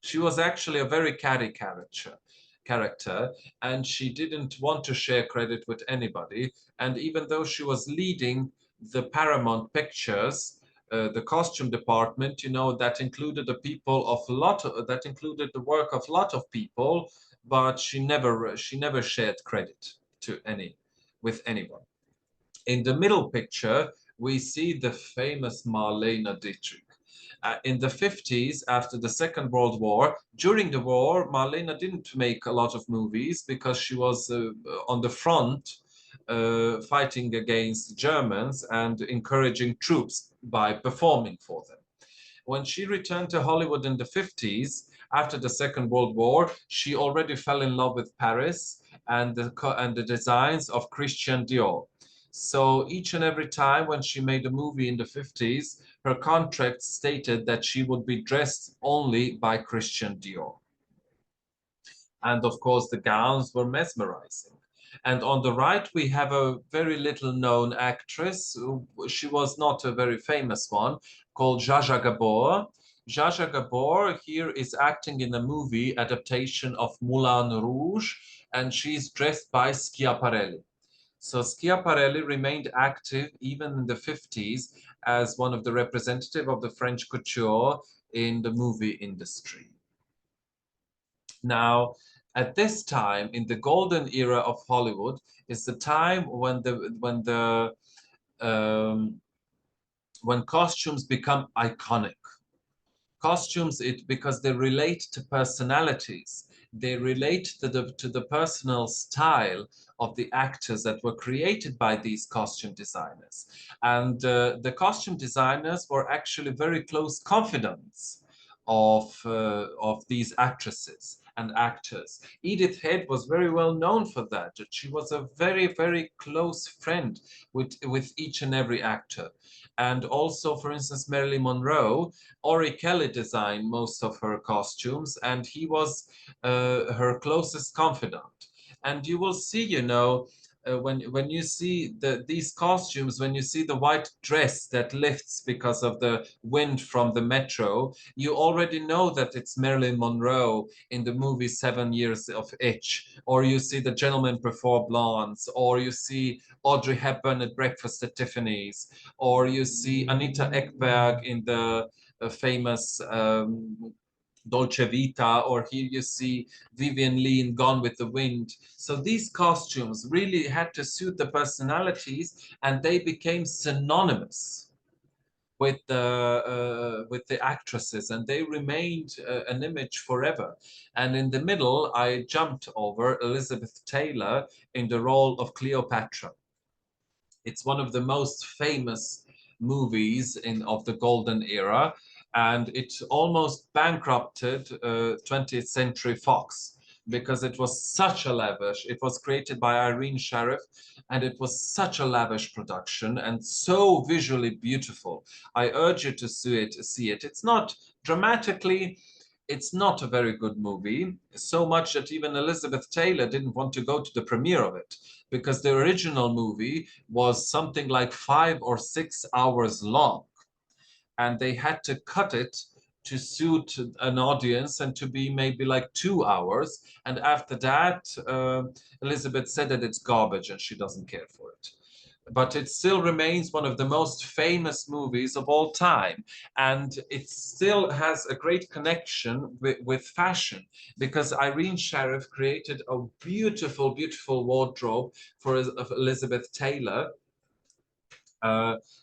Speaker 2: She was actually a very catty character, and she didn't want to share credit with anybody. And even though she was leading the Paramount Pictures, the costume department, you know, that included the work of a lot of people, but she never shared credit with anyone. In the middle picture, we see the famous Marlene Dietrich. In the 50s, after the Second World War, during the war, Marlene didn't make a lot of movies because she was on the front fighting against the Germans and encouraging troops by performing for them. When she returned to Hollywood in the 50s, after the Second World War, she already fell in love with Paris and the designs of Christian Dior. So each and every time when she made a movie in the 50s, her contract stated that she would be dressed only by Christian Dior. And of course, the gowns were mesmerizing. And on the right, we have a very little known actress. She was not a very famous one, called Zsa Zsa Gabor. Zsa Zsa Gabor here is acting in a movie adaptation of Moulin Rouge, and she's dressed by Schiaparelli. So Schiaparelli remained active even in the 50s as one of the representatives of the French couture in the movie industry. Now, at this time, in the golden era of Hollywood, is the time when costumes become iconic. Costumes, because they relate to personalities. They relate to the personal style of the actors that were created by these costume designers. And the costume designers were actually very close confidants of these actresses and actors. Edith Head was very well known for that. She was a very, very close friend with each and every actor. And also, for instance, Marilyn Monroe, Ori Kelly designed most of her costumes, and he was her closest confidant. And you will see, you know, when you see these costumes, when you see the white dress that lifts because of the wind from the metro, you already know that it's Marilyn Monroe in the movie 7 Years of Itch, or you see The Gentleman Before Blondes, or you see Audrey Hepburn at Breakfast at Tiffany's, or you see Anita Ekberg in the famous Dolce Vita, or here you see Vivian Lee in Gone with the Wind. So these costumes really had to suit the personalities, and they became synonymous with the actresses, and they remained an image forever. And in the middle, I jumped over Elizabeth Taylor in the role of Cleopatra. It's one of the most famous movies of the golden era, and it almost bankrupted 20th Century Fox because it was such a lavish. It was created by Irene Sheriff, and it was such a lavish production and so visually beautiful. I urge you to see it. It's not dramatically. It's not a very good movie, so much that even Elizabeth Taylor didn't want to go to the premiere of it, because the original movie was something like 5 or 6 hours long, and they had to cut it to suit an audience and to be maybe like 2 hours. And after that, Elizabeth said that it's garbage and she doesn't care for it. But it still remains one of the most famous movies of all time. And it still has a great connection with fashion, because Irene Sheriff created a beautiful, beautiful wardrobe for Elizabeth Taylor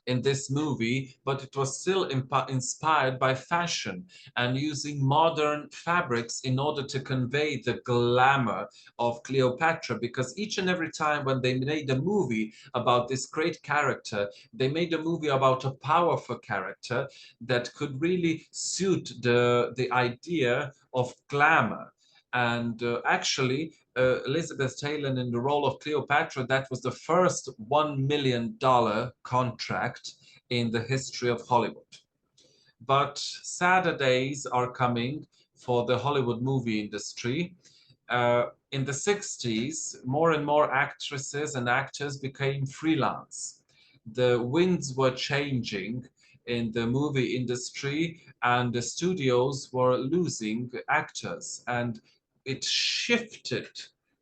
Speaker 2: in this movie, but it was still inspired by fashion and using modern fabrics in order to convey the glamour of Cleopatra, because each and every time when they made a movie about this great character, they made a movie about a powerful character that could really suit the idea of glamour. And actually, Elizabeth Taylor in the role of Cleopatra, that was the first $1 million contract in the history of Hollywood. But sadder days are coming for the Hollywood movie industry. In the 60s, more and more actresses and actors became freelance. The winds were changing in the movie industry, and the studios were losing actors, and it shifted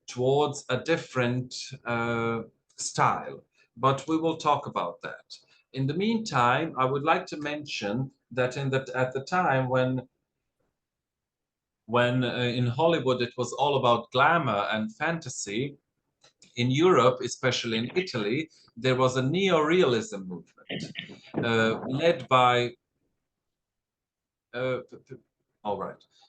Speaker 2: towards a different style, but we will talk about that. In the meantime, I would like to mention that at the time when in Hollywood it was all about glamour and fantasy, in Europe, especially in Italy, there was a neorealism movement led by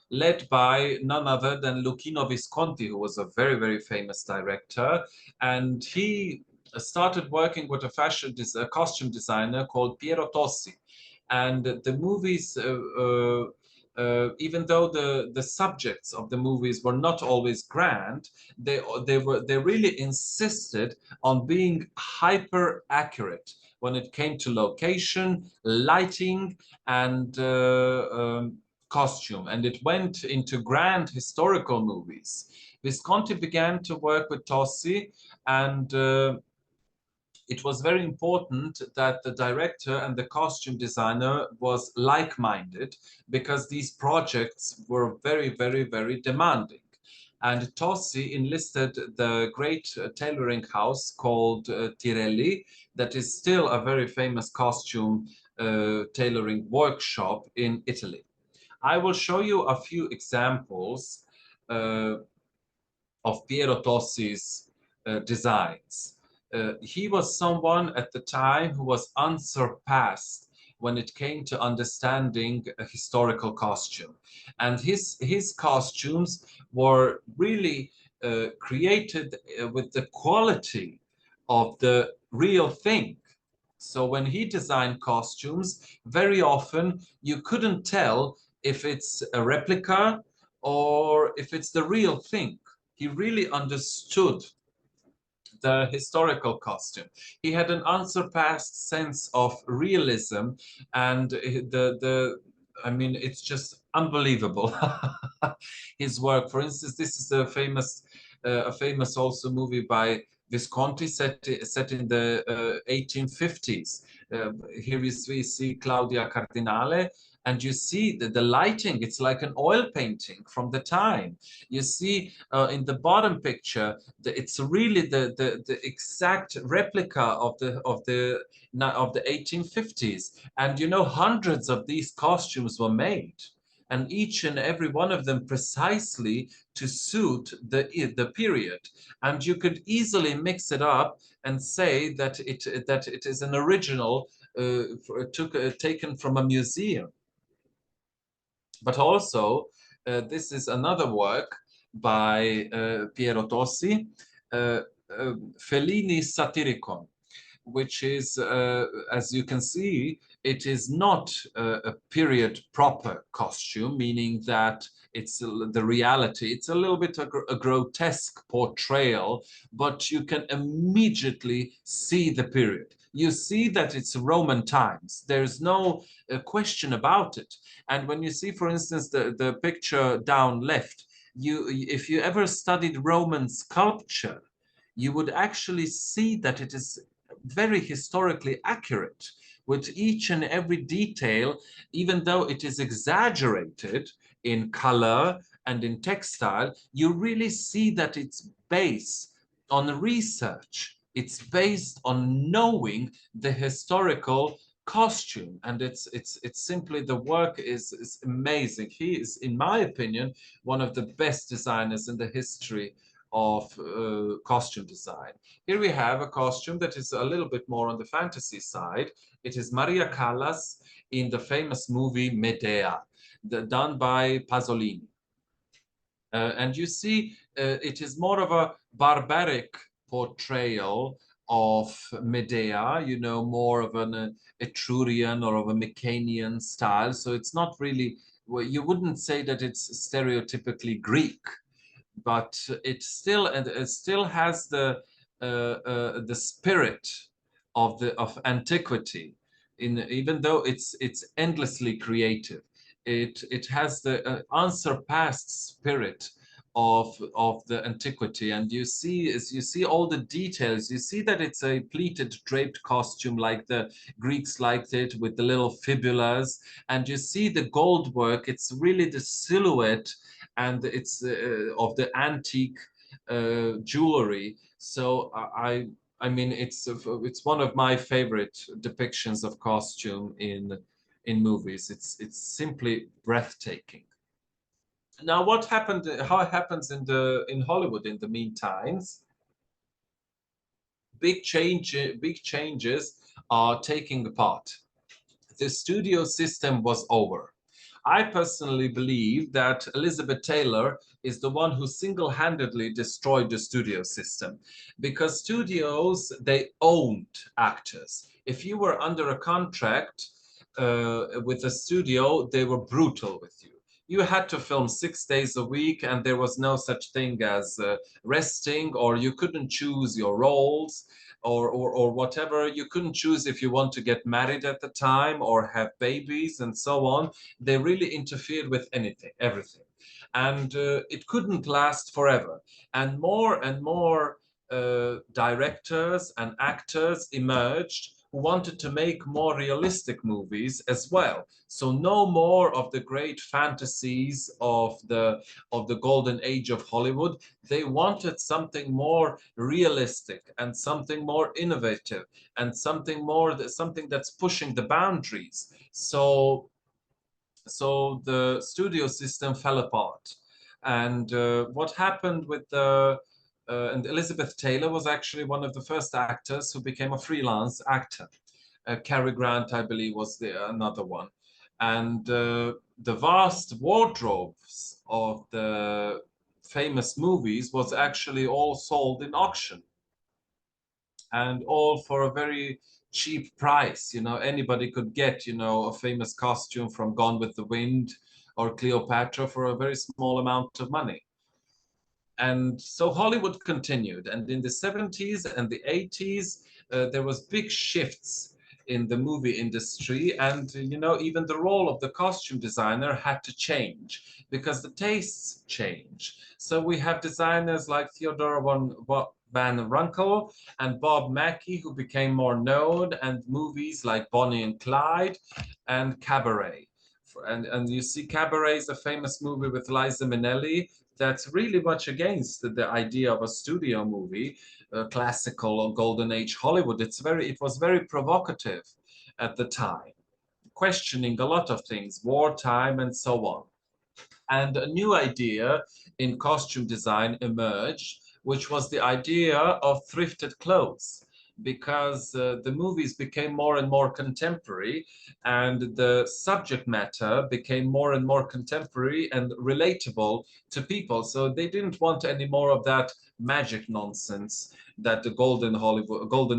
Speaker 2: led by none other than Luchino Visconti, who was a very, very famous director. And he started working with a costume designer called Piero Tossi. And the movies, even though the subjects of the movies were not always grand, they really insisted on being hyper accurate when it came to location, lighting, and costume. And it went into grand historical movies. Visconti began to work with Tossi, and it was very important that the director and the costume designer was like-minded, because these projects were very, very, very demanding. And Tossi enlisted the great tailoring house called Tirelli, that is still a very famous costume tailoring workshop in Italy. I will show you a few examples of Piero Tossi's designs. He was someone at the time who was unsurpassed when it came to understanding a historical costume. And his costumes were really created with the quality of the real thing. So when he designed costumes, very often you couldn't tell if it's a replica or if it's the real thing. He really understood the historical costume. He had an unsurpassed sense of realism, and I mean, it's just unbelievable. His work, for instance, this is a famous also movie by Visconti set in the 1850s. Here we see Claudia Cardinale, and you see the lighting, it's like an oil painting from the time. You see in the bottom picture, it's really the exact replica of the 1850s. And you know, hundreds of these costumes were made, and each and every one of them precisely to suit the period. And you could easily mix it up and say that it is an original taken from a museum. But also, this is another work by Piero Tossi, Fellini Satiricon, which is, as you can see, it is not a period proper costume, meaning that it's the reality. It's a little bit a grotesque portrayal, but you can immediately see the period. You see that it's Roman times. There's no question about it. And when you see, for instance, the picture down left, if you ever studied Roman sculpture, you would actually see that it is very historically accurate with each and every detail, even though it is exaggerated in color and in textile. You really see that it's based on research. It's based on knowing the historical costume, and it's simply, the work is amazing. He is, in my opinion, one of the best designers in the history of costume design. Here we have a costume that is a little bit more on the fantasy side. It is Maria Callas in the famous movie Medea, done by Pasolini. And you see, it is more of a barbaric portrayal of Medea, you know, more of an Etrurian or of a Mycenaean style. So it's not really, well, you wouldn't say that it's stereotypically Greek, but it still has the spirit of antiquity, even though it's endlessly creative. It has the unsurpassed spirit of the antiquity, and you see all the details. You see that it's a pleated draped costume like the Greeks liked it, with the little fibulas, and you see the gold work. It's really the silhouette, and it's of the antique jewelry. So I mean, it's one of my favorite depictions of costume in movies. It's simply breathtaking. Now, what happened? How it happens in Hollywood in the meantime? Big changes are taking part. The studio system was over. I personally believe that Elizabeth Taylor is the one who single-handedly destroyed the studio system, because studios, they owned actors. If you were under a contract with a studio, they were brutal with you. You had to film 6 days a week, and there was no such thing as resting, or you couldn't choose your roles. Or whatever. You couldn't choose if you want to get married at the time or have babies and so on. They really interfered with everything. And it couldn't last forever. And more directors and actors emerged who wanted to make more realistic movies as well. So no more of the great fantasies of the golden age of Hollywood. They wanted something more realistic and something more innovative and something that's pushing the boundaries. So the studio system fell apart. And what happened with and Elizabeth Taylor was actually one of the first actors who became a freelance actor. Cary Grant, I believe, was another one. And the vast wardrobes of the famous movies was actually all sold in auction, and all for a very cheap price. You know, anybody could get, you know, a famous costume from Gone with the Wind or Cleopatra for a very small amount of money. And so Hollywood continued, and in the 70s and the 80s, there was big shifts in the movie industry, and you know, even the role of the costume designer had to change because the tastes change. So we have designers like Theodore Van Runkel and Bob Mackie, who became more known, and movies like Bonnie and Clyde and Cabaret. And you see, Cabaret is a famous movie with Liza Minnelli that's really much against the idea of a studio movie, classical or golden age Hollywood. It was very provocative at the time, questioning a lot of things, wartime and so on. And a new idea in costume design emerged, which was the idea of thrifted clothes, because the movies became more and more contemporary, and the subject matter became more and more contemporary and relatable to people. So they didn't want any more of that magic nonsense that the golden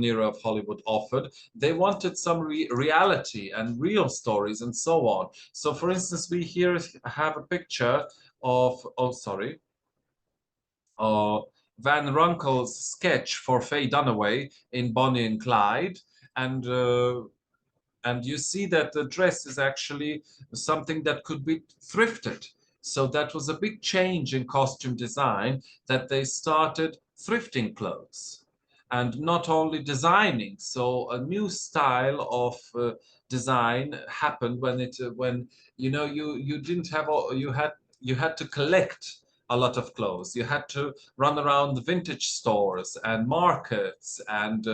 Speaker 2: era of Hollywood offered. They wanted some reality and real stories and so on. So for instance, we here have a picture of, Van Runkel's sketch for Faye Dunaway in Bonnie and Clyde. And you see that the dress is actually something that could be thrifted. So that was a big change in costume design, that they started thrifting clothes and not only designing. So a new style of design happened when you know, you didn't have all, you had to collect a lot of clothes. You had to run around the vintage stores and markets and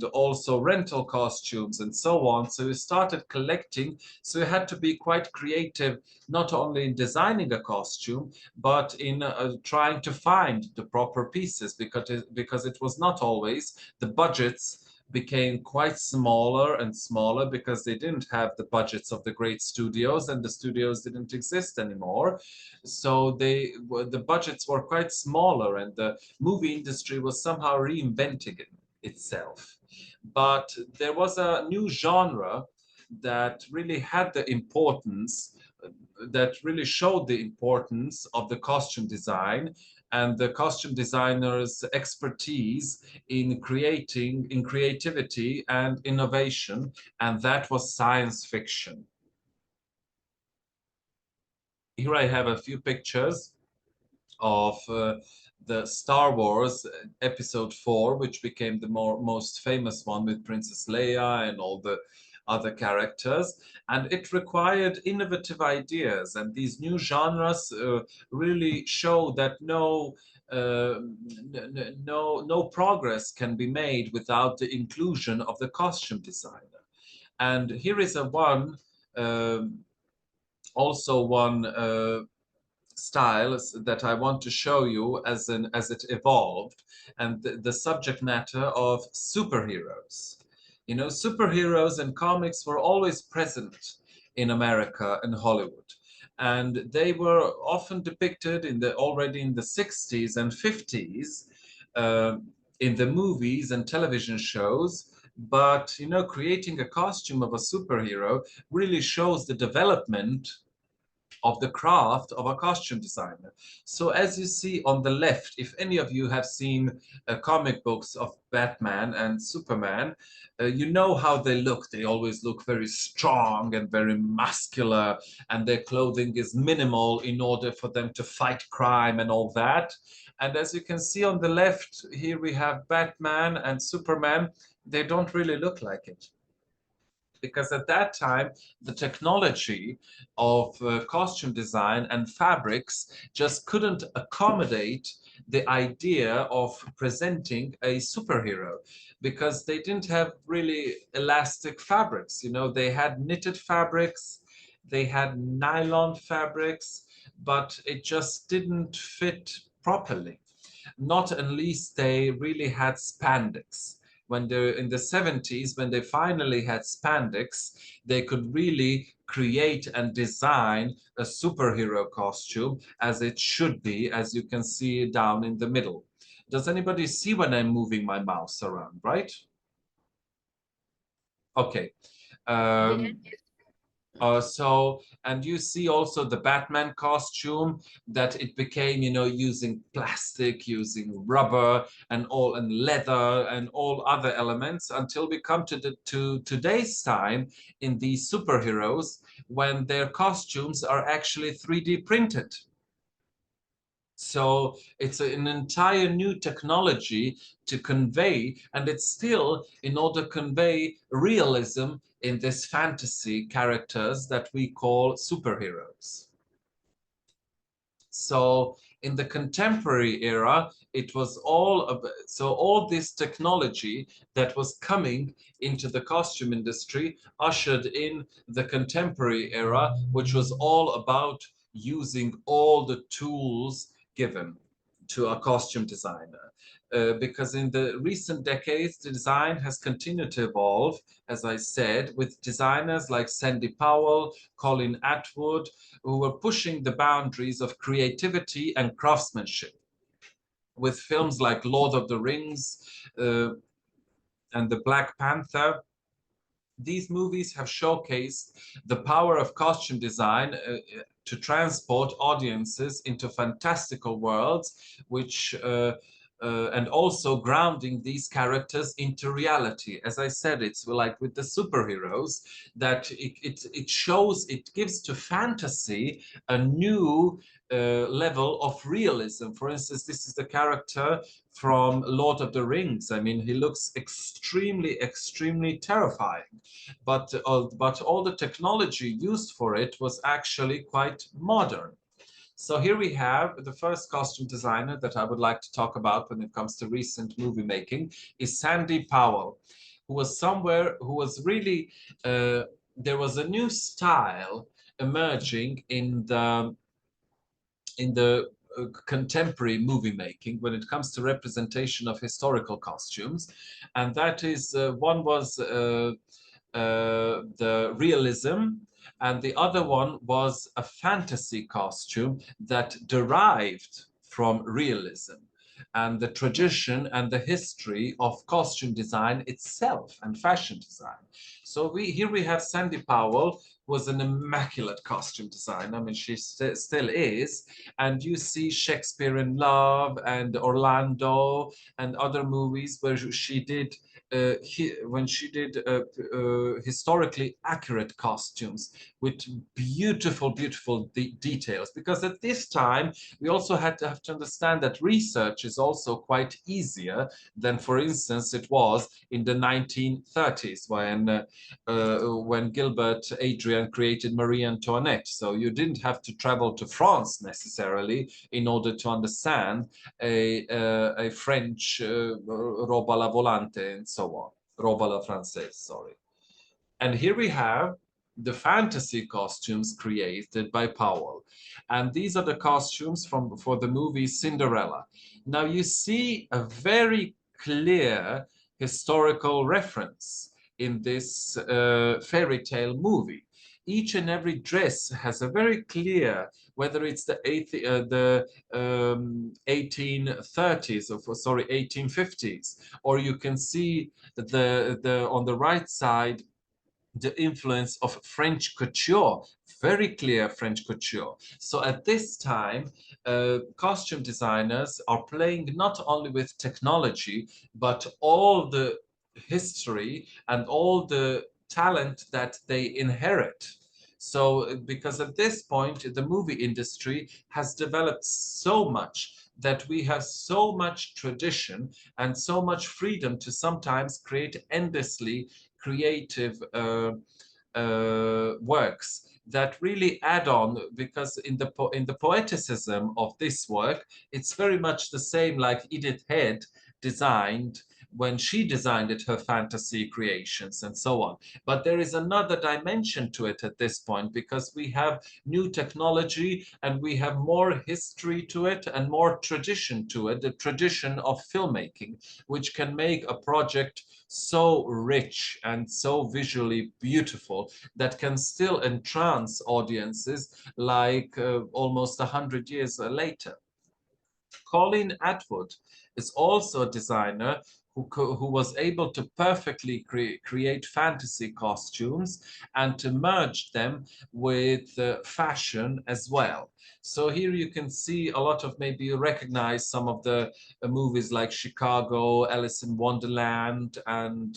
Speaker 2: also rental costumes and so on. So you started collecting. So you had to be quite creative, not only in designing a costume, but in trying to find the proper pieces, because it was not always the budgets became quite smaller and smaller because they didn't have the budgets of the great studios, and the studios didn't exist anymore. So the budgets were quite smaller, and the movie industry was somehow reinventing itself. But there was a new genre that really had the importance, that really showed the importance of the costume design and the costume designer's expertise in creativity and innovation, and that was science fiction. Here I have a few pictures of the Star Wars Episode 4, which became the most famous one with Princess Leia and all the other characters. And it required innovative ideas, and these new genres really show that no progress can be made without the inclusion of the costume designer. And here is one style that I want to show you as it evolved, and the subject matter of superheroes. You know, superheroes and comics were always present in America and Hollywood, and they were often depicted already in the 60s and 50s in the movies and television shows. But you know, creating a costume of a superhero really shows the development of the craft of a costume designer. So as you see on the left, if any of you have seen comic books of Batman and Superman, you know how they look. They always look very strong and very muscular, and their clothing is minimal in order for them to fight crime and all that. And as you can see on the left, here we have Batman and Superman. They don't really look like it, because at that time, the technology of costume design and fabrics just couldn't accommodate the idea of presenting a superhero, because they didn't have really elastic fabrics. You know, they had knitted fabrics, they had nylon fabrics, but it just didn't fit properly. Not unless they really had spandex. When they're in the 70s, when they finally had spandex, they could really create and design a superhero costume as it should be, as you can see down in the middle. Does anybody see when I'm moving my mouse around, right? Okay. And you see also the Batman costume that it became, you know, using plastic, using rubber and leather and all other elements until we come to today's time in these superheroes when their costumes are actually 3D printed. So it's an entire new technology to convey, and it's still in order to convey realism in this fantasy characters that we call superheroes. So in the contemporary era, it was all this technology that was coming into the costume industry ushered in the contemporary era, which was all about using all the tools given to a costume designer. Because in the recent decades, the design has continued to evolve, as I said, with designers like Sandy Powell, Colin Atwood, who were pushing the boundaries of creativity and craftsmanship. With films like Lord of the Rings and The Black Panther, these movies have showcased the power of costume design to transport audiences into fantastical worlds, which and also grounding these characters into reality. As I said, it's like with the superheroes that it shows, it gives to fantasy a new level of realism. For instance, this is the character from Lord of the Rings. I mean, he looks extremely terrifying, but all the technology used for it was actually quite modern. So here we have the first costume designer that I would like to talk about when it comes to recent movie making is Sandy Powell, who was really, there was a new style emerging in the contemporary movie making when it comes to representation of historical costumes. And that is, one was the realism, and the other one was a fantasy costume that derived from realism and the tradition and the history of costume design itself and fashion design. So here we have Sandy Powell, was an immaculate costume designer. I mean, she still is. And you see Shakespeare in Love and Orlando and other movies where she did when she did historically accurate costumes with beautiful details. Because at this time we also have to understand that research is also quite easier than, for instance, it was in the 1930s when Gilbert Adrian created Marie Antoinette. So you didn't have to travel to France necessarily in order to understand a French robe à la volante and so on, robe à la française, sorry. And here we have the fantasy costumes created by Powell. And these are the costumes for the movie Cinderella. Now you see a very clear historical reference in this fairy tale movie. Each and every dress has a very clear, whether it's the 1830s or 1850s, or you can see on the right side the influence of French couture, very clear French couture. So at this time, costume designers are playing not only with technology, but all the history and all the talent that they inherit. So because at this point, the movie industry has developed so much that we have so much tradition and so much freedom to sometimes create endlessly creative works that really add on, because in the poeticism of this work, it's very much the same like Edith Head designed when she designed it, her fantasy creations and so on. But there is another dimension to it at this point, because we have new technology and we have more history to it and more tradition to it, the tradition of filmmaking, which can make a project so rich and so visually beautiful that can still entrance audiences like almost 100 years later. Colin Atwood is also a designer who was able to perfectly create fantasy costumes and to merge them with fashion as well. So here you can see a lot of, maybe you recognize some of the movies like Chicago, Alice in Wonderland, and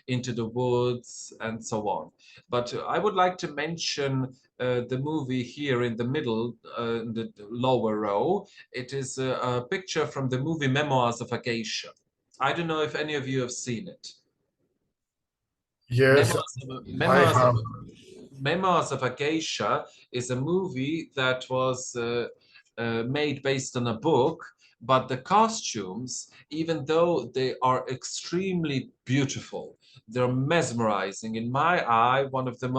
Speaker 2: Into the Woods, and so on. But I would like to mention the movie here in the middle, in the lower row. It is a picture from the movie Memoirs of a Geisha. I don't know if any of you have seen it.
Speaker 5: Yes,
Speaker 2: Memoirs of a Geisha is a movie that was made based on a book, but the costumes, even though they are extremely beautiful, they're mesmerizing. In my eye,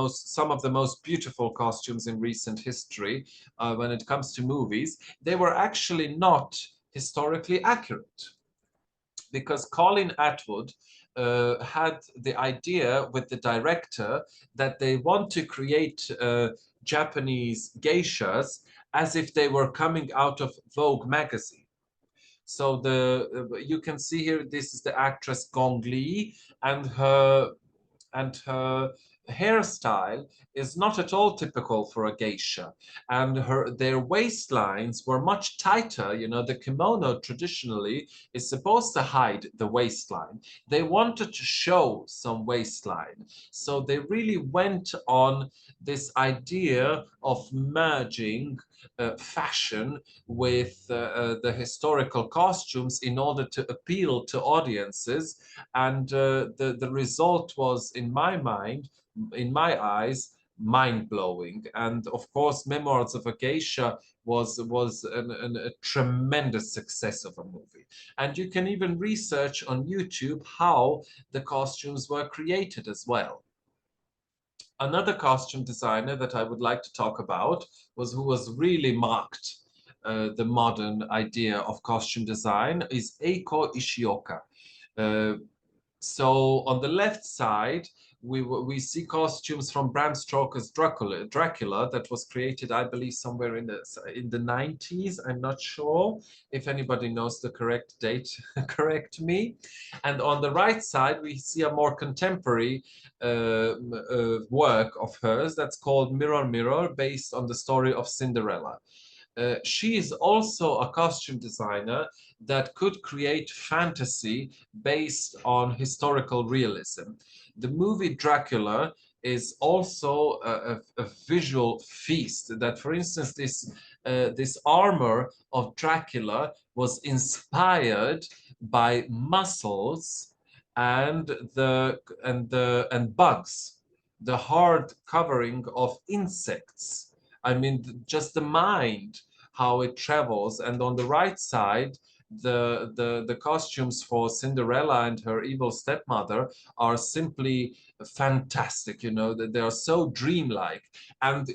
Speaker 2: some of the most beautiful costumes in recent history when it comes to movies. They were actually not historically accurate, because Colin Atwood had the idea with the director that they want to create Japanese geishas as if they were coming out of Vogue magazine. So you can see here, this is the actress Gong Li, and her hairstyle is not at all typical for a geisha, and their waistlines were much tighter. You know, the kimono traditionally is supposed to hide the waistline. They wanted to show some waistline, so they really went on this idea of merging fashion with the historical costumes in order to appeal to audiences, and the result was, in my mind, in my eyes, mind-blowing. And of course, Memoirs of a Geisha was a tremendous success of a movie. And you can even research on YouTube how the costumes were created as well. Another costume designer that I would like to talk about who was really marked the modern idea of costume design is Eiko Ishioka. So on the left side, we see costumes from Bram Stoker's Dracula that was created, I believe, somewhere in the 90s. I'm not sure. If anybody knows the correct date, correct me. And on the right side, we see a more contemporary work of hers that's called Mirror, Mirror, based on the story of Cinderella. She is also a costume designer that could create fantasy based on historical realism. The movie Dracula is also a visual feast. That, for instance, this armor of Dracula was inspired by mussels and bugs, the hard covering of insects. I mean, just the mind, how it travels. And on the right side, the costumes for Cinderella and her evil stepmother are simply fantastic. You know, they are so dreamlike. And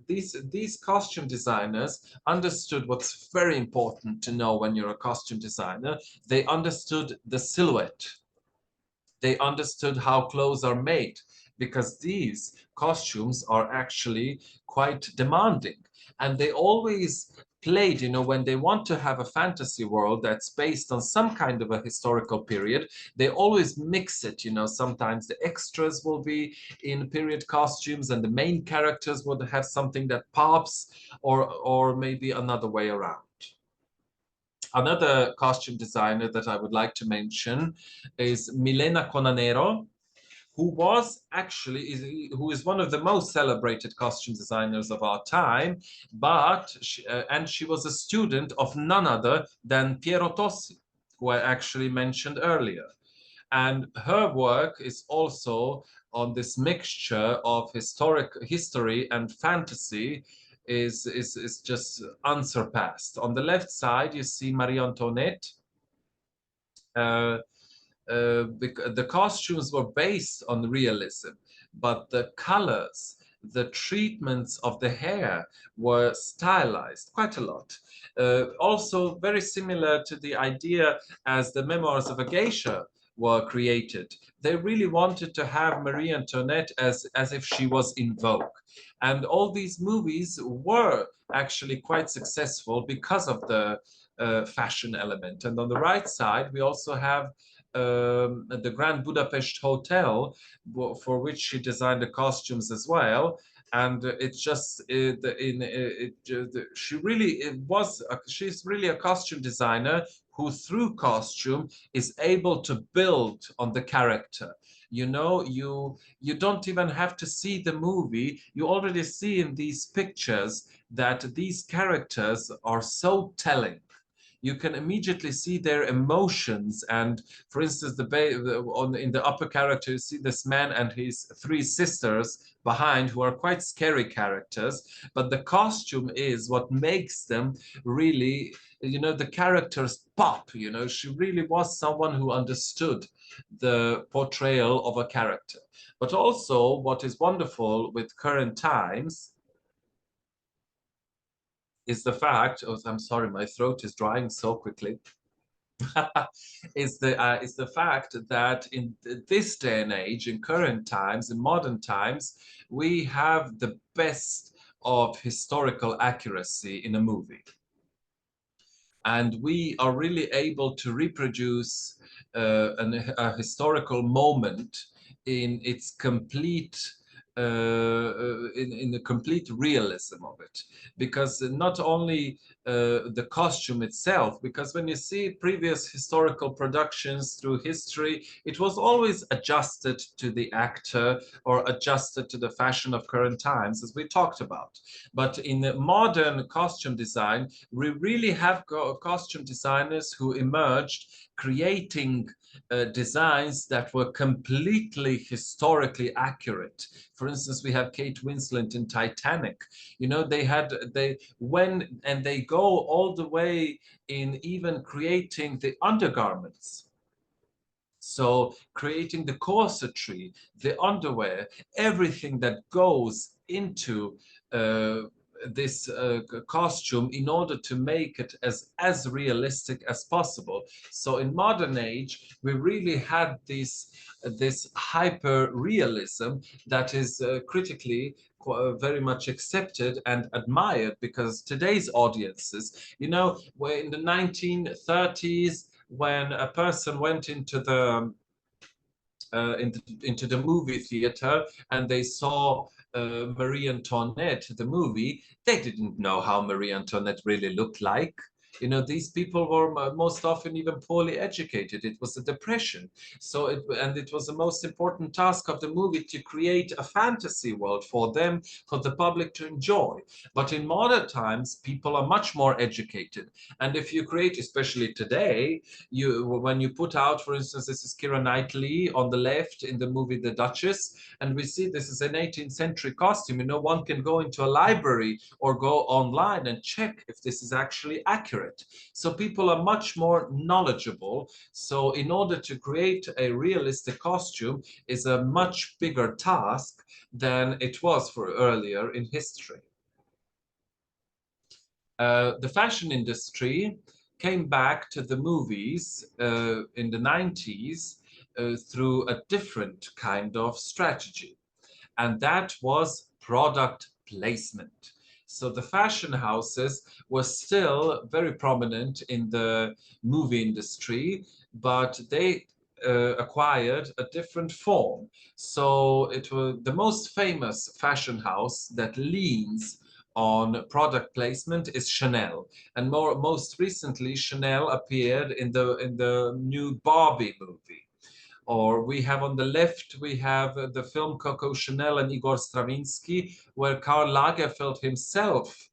Speaker 2: these costume designers understood what's very important to know when you're a costume designer. They understood the silhouette. They understood how clothes are made, because these costumes are actually quite demanding. And they always played, you know, when they want to have a fantasy world that's based on some kind of a historical period, they always mix it. You know, sometimes the extras will be in period costumes and the main characters would have something that pops, or maybe another way around. Another costume designer that I would like to mention is Milena Conanero, who is one of the most celebrated costume designers of our time, but she was a student of none other than Piero Tossi, who I actually mentioned earlier. And her work is also on this mixture of history and fantasy, is just unsurpassed. On the left side, you see Marie Antoinette. The costumes were based on realism, but the colors, the treatments of the hair were stylized quite a lot. Also very similar to the idea as the Memoirs of a Geisha were created. They really wanted to have Marie Antoinette as if she was in vogue. And all these movies were actually quite successful because of fashion element. And on the right side, we also have the Grand Budapest Hotel, for which she designed the costumes as well. And it's just she's really a costume designer who through costume is able to build on the character. You know, you don't even have to see the movie. You already see in these pictures that these characters are so telling. You can immediately see their emotions. And for instance, in the upper character, you see this man and his three sisters behind, who are quite scary characters. But the costume is what makes them really, you know, the characters pop. You know, she really was someone who understood the portrayal of a character. But also, what is wonderful with current times is the fact, oh, I'm sorry, my throat is drying so quickly, is the fact that in this day and age, in current times, in modern times, we have the best of historical accuracy in a movie. And we are really able to reproduce a historical moment in its complete in the complete realism of it, because not only the costume itself, because when you see previous historical productions through history, it was always adjusted to the actor or adjusted to the fashion of current times, as we talked about. But in the modern costume design, we really have costume designers who emerged creating designs that were completely historically accurate. For instance, we have Kate Winslet in Titanic. You know, they went and they go all the way in even creating the undergarments. So creating the corsetry, the underwear, everything that goes into this costume in order to make it as realistic as possible. So in modern age, we really had this hyper realism that is critically very much accepted and admired, because today's audiences, you know, were in the 1930s, when a person went into the movie theater and they saw Marie Antoinette, the movie, they didn't know how Marie Antoinette really looked like. You know, these people were most often even poorly educated. It was a depression. So it was the most important task of the movie to create a fantasy world for them, for the public to enjoy. But in modern times, people are much more educated. And if you create, especially today, when you put out, for instance, this is Keira Knightley on the left in the movie The Duchess, and we see this is an 18th century costume. You know, one can go into a library or go online and check if this is actually accurate. So people are much more knowledgeable. So in order to create a realistic costume is a much bigger task than it was for earlier in history. The fashion industry came back to the movies in the 90s through a different kind of strategy, and that was product placement. So the fashion houses were still very prominent in the movie industry, but they acquired a different form. So it was the most famous fashion house that leans on product placement is Chanel, and most recently Chanel appeared in the new Barbie movie. Or we have on the left, we have the film Coco Chanel and Igor Stravinsky, where Karl Lagerfeld himself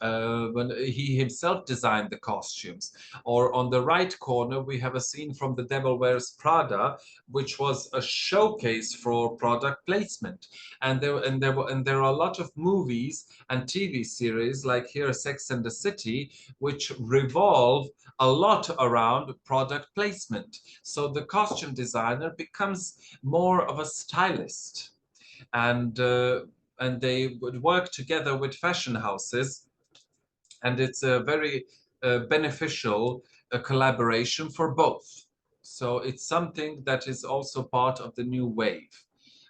Speaker 2: when he himself designed the costumes. Or on the right corner, we have a scene from The Devil Wears Prada, which was a showcase for product placement. And there are a lot of movies and TV series, like here Sex and the City, which revolve a lot around product placement. So the costume designer becomes more of a stylist, and they would work together with fashion houses, and it's a very beneficial collaboration for both. So it's something that is also part of the new wave.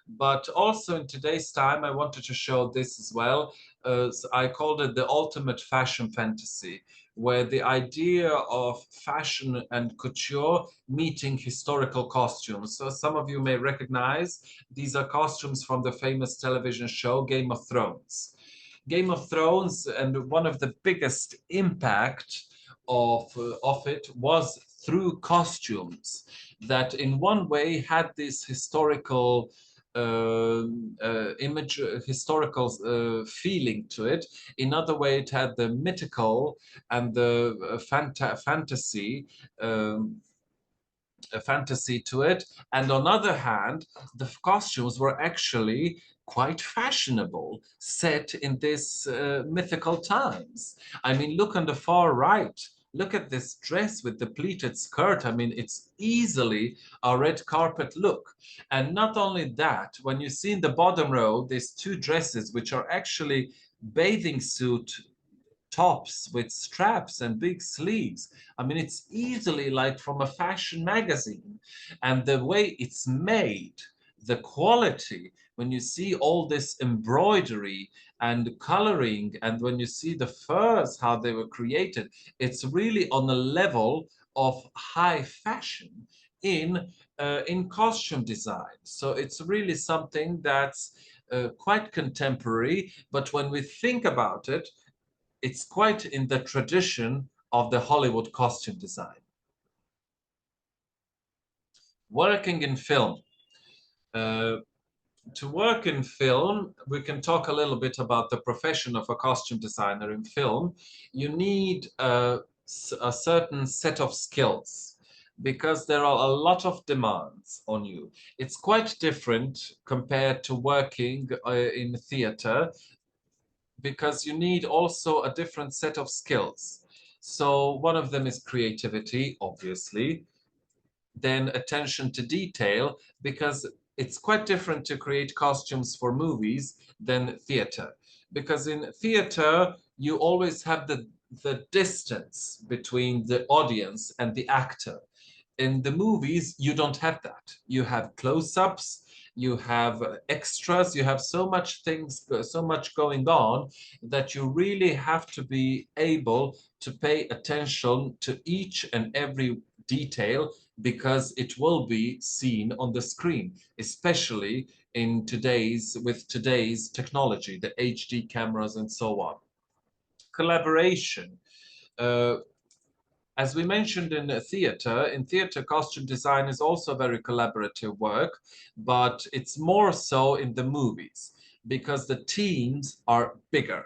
Speaker 2: But also in today's time, I wanted to show this as well. So I called it the ultimate fashion fantasy, where the idea of fashion and couture meeting historical costumes. So some of you may recognize these are costumes from the famous television show Game of Thrones. Game of Thrones, and one of the biggest impact of it was through costumes that in one way had this historical image, historical feeling to it. In other way, it had the mythical and the fantasy a fantasy to it. And on the other hand, the costumes were actually quite fashionable, set in this mythical times. I mean, look on the far right. Look at this dress with the pleated skirt. I mean, it's easily a red carpet look. And not only that, when you see in the bottom row, these two dresses, which are actually bathing suit tops with straps and big sleeves. I mean, it's easily like from a fashion magazine. And the way it's made, the quality, when you see all this embroidery and coloring, and when you see the furs, how they were created, it's really on a level of high fashion in costume design. So it's really something that's quite contemporary, but when we think about it, it's quite in the tradition of the Hollywood costume design. Working in film. To work in film, we can talk a little bit about the profession of a costume designer in film. You need a certain set of skills because there are a lot of demands on you. It's quite different compared to working in theater, because you need also a different set of skills. So one of them is creativity, obviously, then attention to detail, because it's quite different to create costumes for movies than theater. Because in theater, you always have the distance between the audience and the actor. In the movies, you don't have that. You have close-ups, you have extras, you have so much things, so much going on that you really have to be able to pay attention to each and every detail, because it will be seen on the screen, especially with today's technology, the HD cameras and so on. Collaboration. As we mentioned in theater, costume design is also very collaborative work, but it's more so in the movies because the teams are bigger.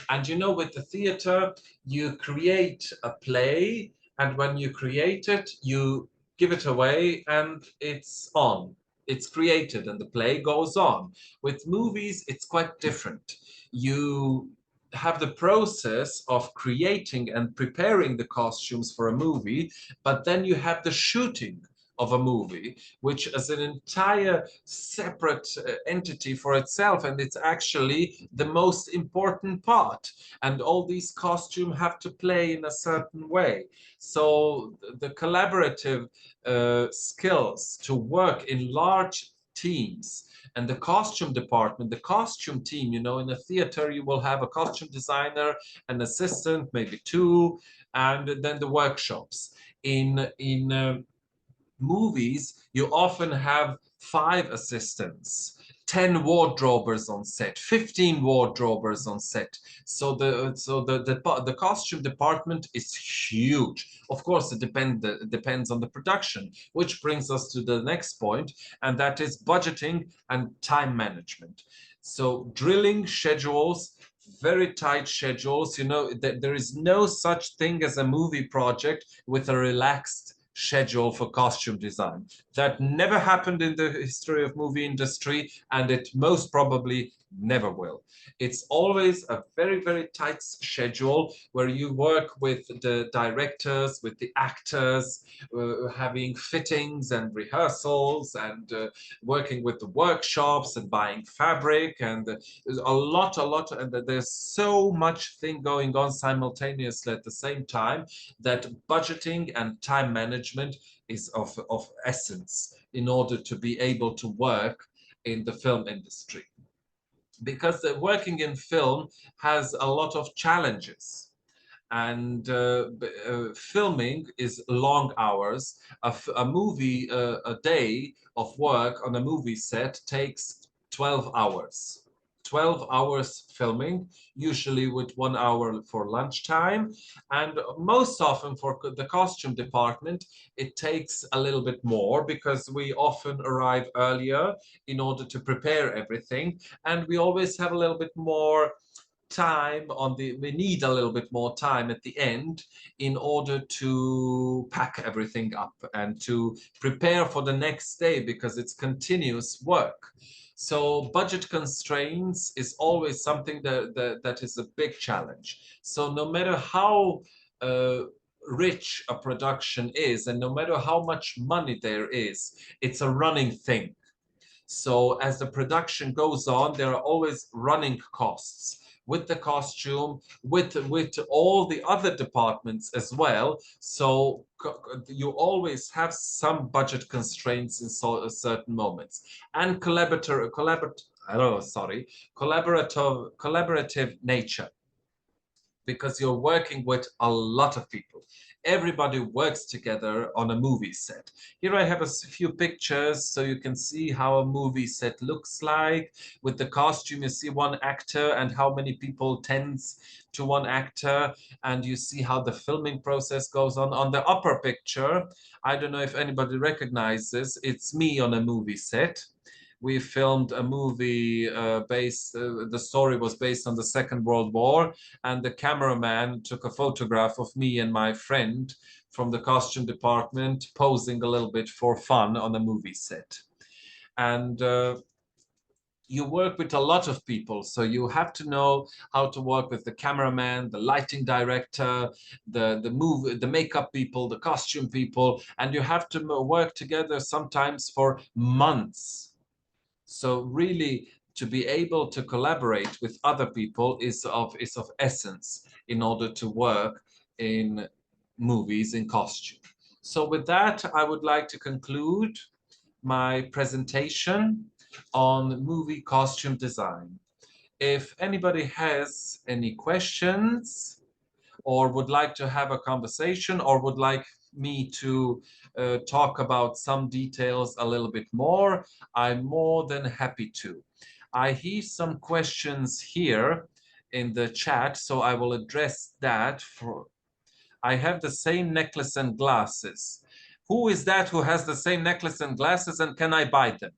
Speaker 2: And you know, with the theater, you create a play, and when you create it, you give it away and it's on. It's created and the play goes on. With movies, it's quite different. You have the process of creating and preparing the costumes for a movie, but then you have the shooting of a movie, which is an entire separate entity for itself, and it's actually the most important part. And all these costumes have to play in a certain way. So the collaborative skills to work in large teams, and the costume department, the costume team, you know, in a theater, you will have a costume designer, an assistant, maybe two, and then the workshops. In movies, you often have 5 assistants, 10 wardrobers on set, 15 wardrobers on set. So the costume department is huge. Of course, it depends on the production, which brings us to the next point, and that is budgeting and time management. So drilling schedules, very tight schedules. You know, there is no such thing as a movie project with a relaxed schedule for costume design. That never happened in the history of movie industry, and it most probably never will. It's always a very, very tight schedule where you work with the directors, with the actors, having fittings and rehearsals, and working with the workshops and buying fabric, and there's a lot, and there's so much thing going on simultaneously at the same time that budgeting and time management is of essence in order to be able to work in the film industry, because working in film has a lot of challenges. And filming is long hours. A movie, a day of work on a movie set takes 12 hours. 12 hours filming, usually with 1 hour for lunchtime. And most often for the costume department, it takes a little bit more because we often arrive earlier in order to prepare everything. And we always have a little bit more time we need a little bit more time at the end in order to pack everything up and to prepare for the next day, because it's continuous work. So budget constraints is always something that is a big challenge. So no matter how rich a production is, and no matter how much money there is, it's a running thing. So as the production goes on, there are always running costs with the costume, with all the other departments as well. So you always have some budget constraints in certain moments. And collaborative nature, because you're working with a lot of people. Everybody works together on a movie set. Here I have a few pictures so you can see how a movie set looks like. With the costume, you see one actor and how many people tends to one actor, and you see how the filming process goes on. On the upper picture, I don't know if anybody recognizes, it's me on a movie set. We filmed a movie the story was based on the Second World War, and the cameraman took a photograph of me and my friend from the costume department posing a little bit for fun on a movie set. And you work with a lot of people, so you have to know how to work with the cameraman, the lighting director, the makeup people, the costume people, and you have to work together sometimes for months. So really, to be able to collaborate with other people is of essence in order to work in movies in costume. So with that, I would like to conclude my presentation on movie costume design. If anybody has any questions or would like to have a conversation or would like me to talk about some details a little bit more, I'm more than happy to. I hear some questions here in the chat, so I will address that. I have the same necklace and glasses. Who is that who has the same necklace and glasses, and can I buy them?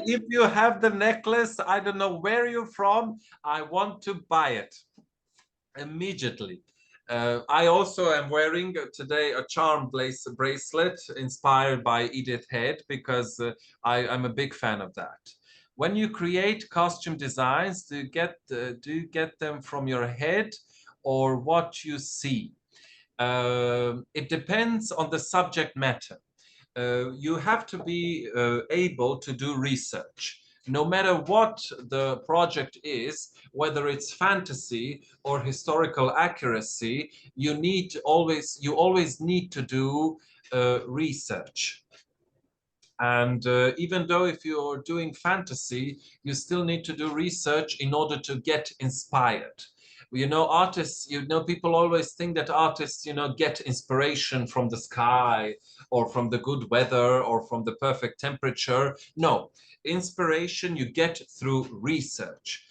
Speaker 2: If you have the necklace, I don't know where you're from, I want to buy it immediately. I also am wearing today a charm bracelet inspired by Edith Head, because I'm a big fan of that. When you create costume designs, do you get them from your head or what you see? It depends on the subject matter. You have to be able to do research. No matter what the project is, whether it's fantasy or historical accuracy, you always need to do research. And even though if you're doing fantasy, you still need to do research in order to get inspired. You know, artists, people always think that artists, get inspiration from the sky or from the good weather or from the perfect temperature. No, inspiration you get through research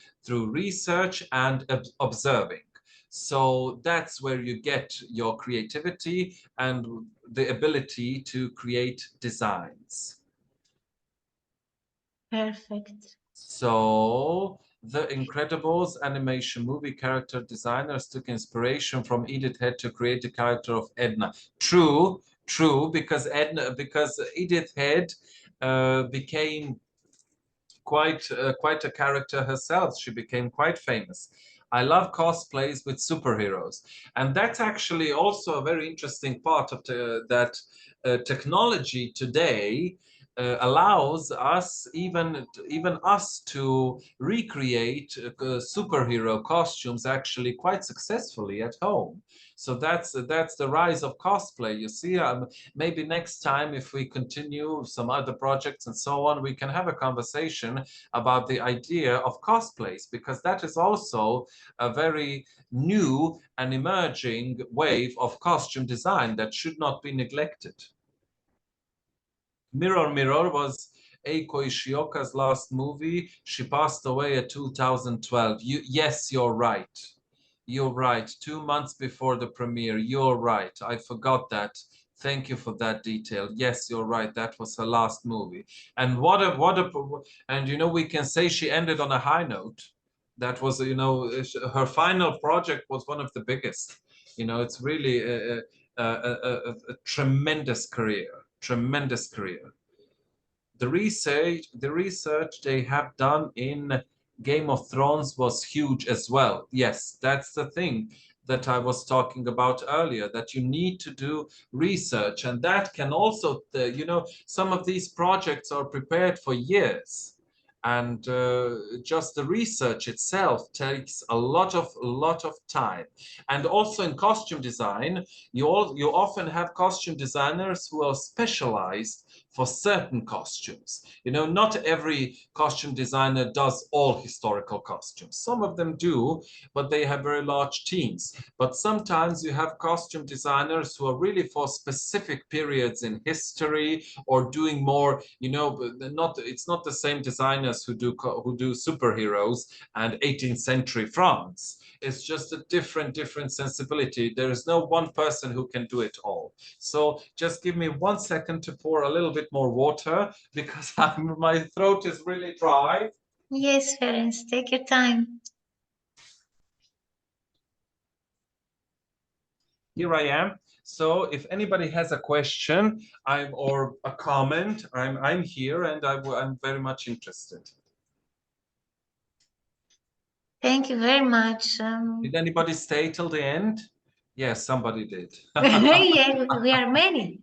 Speaker 2: and observing. So that's where you get your creativity and the ability to create designs.
Speaker 1: Perfect.
Speaker 2: So the Incredibles animation movie character designers took inspiration from Edith Head to create the character of Edna. True, because Edith Head became quite a character herself. She became quite famous. I love cosplays with superheroes, and that's actually also a very interesting part of that technology today allows us, even us, to recreate superhero costumes actually quite successfully at home. So that's the rise of cosplay. You see, maybe next time, if we continue some other projects and so on, we can have a conversation about the idea of cosplays, because that is also a very new and emerging wave of costume design that should not be neglected. Mirror Mirror was Eiko Ishioka's last movie. She passed away in 2012. Yes, you're right. You're right. 2 months before the premiere. You're right. I forgot that. Thank you for that detail. Yes, you're right. That was her last movie. And and you know, we can say she ended on a high note. That was, you know, her final project was one of the biggest. You know, it's really a tremendous career. Tremendous career. The research they have done in Game of Thrones was huge as well. Yes, that's the thing that I was talking about earlier, that you need to do research, and that can also, you know, some of these projects are prepared for years, and just the research itself takes a lot of time. And also in costume design, you often have costume designers who are specialized for certain costumes. You know, not every costume designer does all historical costumes. Some of them do, but they have very large teams. But sometimes you have costume designers who are really for specific periods in history, or doing more, you know, it's not the same designers who do superheroes and 18th century France. It's just a different sensibility. There is no one person who can do it all. So just give me 1 second to pour a little bit more water, because my throat is really dry.
Speaker 1: Yes, Ferenc, take your time.
Speaker 2: Here I am. So if anybody has a question or a comment, I'm here, and I'm very much interested.
Speaker 1: Thank you very much.
Speaker 2: Did anybody stay till the end? Yes, somebody did.
Speaker 1: Yeah, we are many.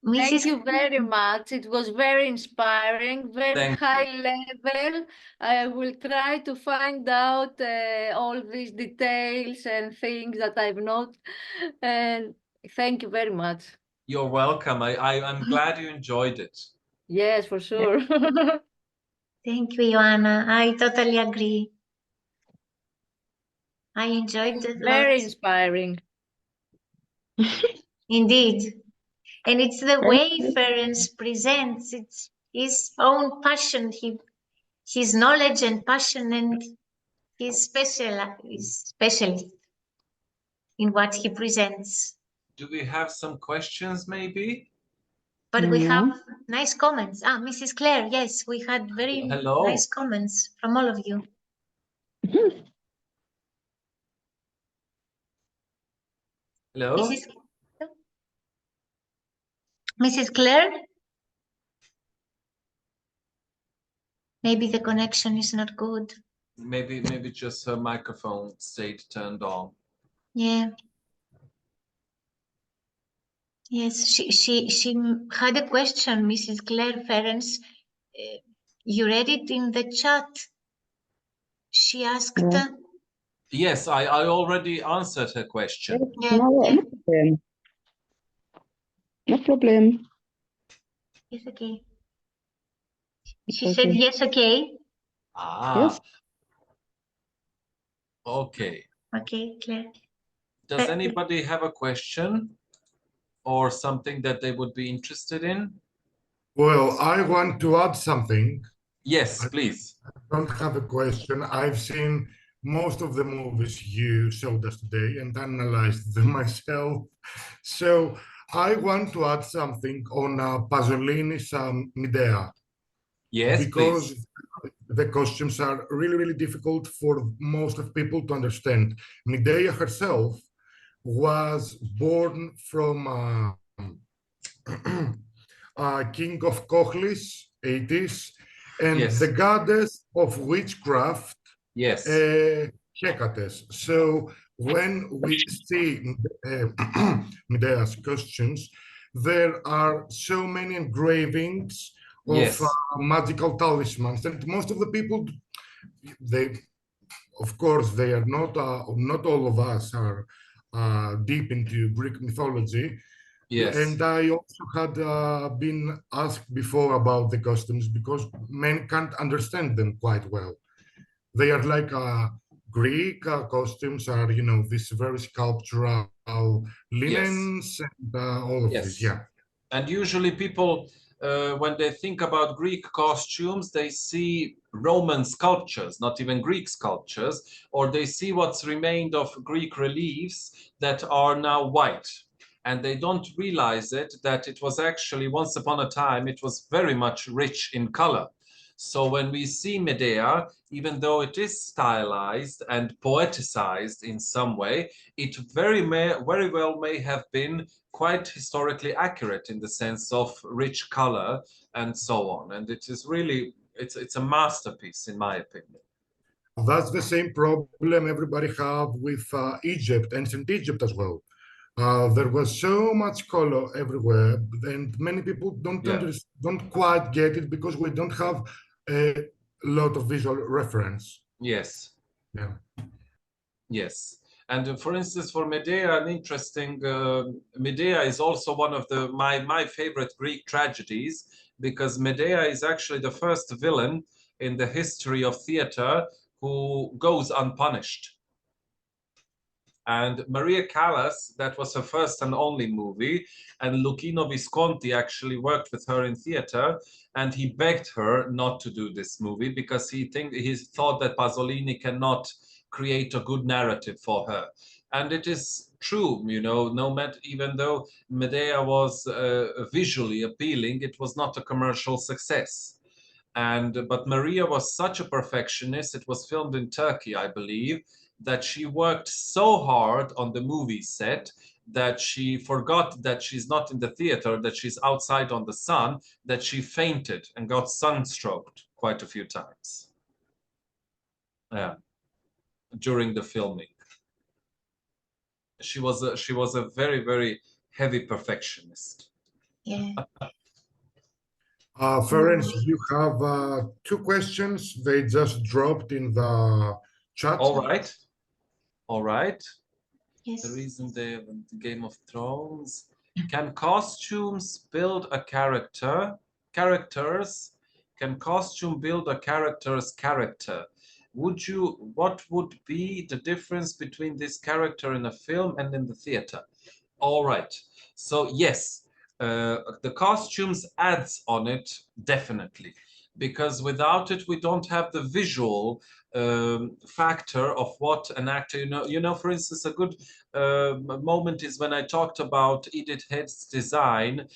Speaker 3: Thank
Speaker 1: Mrs.
Speaker 3: you very much. It was very inspiring, very
Speaker 2: Thank
Speaker 3: high level. I will try to find out all these details and things that I've not. And thank you very much.
Speaker 2: You're welcome. I'm glad you enjoyed it.
Speaker 3: Yes, for sure.
Speaker 1: Thank you, Joanna. I totally agree. I enjoyed it a lot.
Speaker 3: Very inspiring.
Speaker 1: Indeed. And it's the way Ferenc presents. It's his own passion, his knowledge and passion, and he's specialist in what he presents.
Speaker 2: Do we have some questions, maybe?
Speaker 1: But we have nice comments. Mrs. Claire, yes, we had very
Speaker 2: Hello.
Speaker 1: nice comments from all of you.
Speaker 2: Hello?
Speaker 1: Mrs. Claire? Maybe the connection is not good.
Speaker 2: Maybe just her microphone stayed turned on.
Speaker 1: Yeah. Yes, she had a question, Mrs. Claire Ferenc. You read it in the chat. She asked.
Speaker 2: Yes, I already answered her question.
Speaker 1: Yeah.
Speaker 5: No problem.
Speaker 1: Yes, okay. She said yes, okay.
Speaker 5: Yes.
Speaker 2: Okay.
Speaker 1: Okay, Claire.
Speaker 2: Does anybody have a question or something that they would be interested in?
Speaker 6: Well, I want to add something.
Speaker 2: Yes, please.
Speaker 6: I don't have a question. I've seen most of the movies you showed us today and analyzed them myself. So I want to add something on Pasolini's Medea.
Speaker 2: Yes,
Speaker 6: because
Speaker 2: please.
Speaker 6: The costumes are really difficult for most of people to understand. Medea herself was born from King of Kohlis, 80s, and
Speaker 2: Yes.
Speaker 6: the goddess of witchcraft,
Speaker 2: Yes.
Speaker 6: Hecate. So when we see Medea's costumes, there are so many engravings of
Speaker 2: Yes.
Speaker 6: magical talismans, and most of the people, they, of course, they are not. Not all of us are deep into Greek mythology.
Speaker 2: Yes.
Speaker 6: And I also had been asked before about the costumes because men can't understand them quite well. They are like Greek costumes are, you know, these very sculptural linens and all of this. Yeah.
Speaker 2: And usually people, when they think about Greek costumes, they see Roman sculptures, not even Greek sculptures, or they see what's remained of Greek reliefs that are now white. And they don't realize that it was actually, once upon a time, it was very much rich in color. So when we see Medea, even though it is stylized and poeticized in some way, it very well may have been quite historically accurate in the sense of rich color and so on. And it is really, it's a masterpiece in my opinion.
Speaker 6: That's the same problem everybody have with Egypt, ancient Egypt as well. There was so much color everywhere, and many people don't quite get it because we don't have a lot of visual reference.
Speaker 2: Yes.
Speaker 6: Yeah.
Speaker 2: Yes. And for instance, for Medea, an interesting, Medea is also one of my favorite Greek tragedies, because Medea is actually the first villain in the history of theater who goes unpunished. And Maria Callas, that was her first and only movie, and Luchino Visconti actually worked with her in theater, and he begged her not to do this movie because he thought that Pasolini cannot create a good narrative for her. And it is true, you know, no matter, even though Medea was visually appealing, it was not a commercial success. But Maria was such a perfectionist. It was filmed in Turkey, I believe, that she worked so hard on the movie set that she forgot that she's not in the theater, that she's outside on the sun, that she fainted and got sunstroked quite a few times. Yeah, during the filming. She was a very, very heavy perfectionist.
Speaker 1: Yeah.
Speaker 6: Ferenc, you have two questions. They just dropped in the chat.
Speaker 2: All right. All right.
Speaker 1: Yes.
Speaker 2: The reason they have Game of Thrones. Can costumes build a character? Characters? Can costume build a character's character? What would be the difference between this character in a film and in the theater? All right. So yes, the costumes adds on it, definitely. Because without it, we don't have the visual factor of what an actor, you know, for instance, a good moment is when I talked about Edith Head's design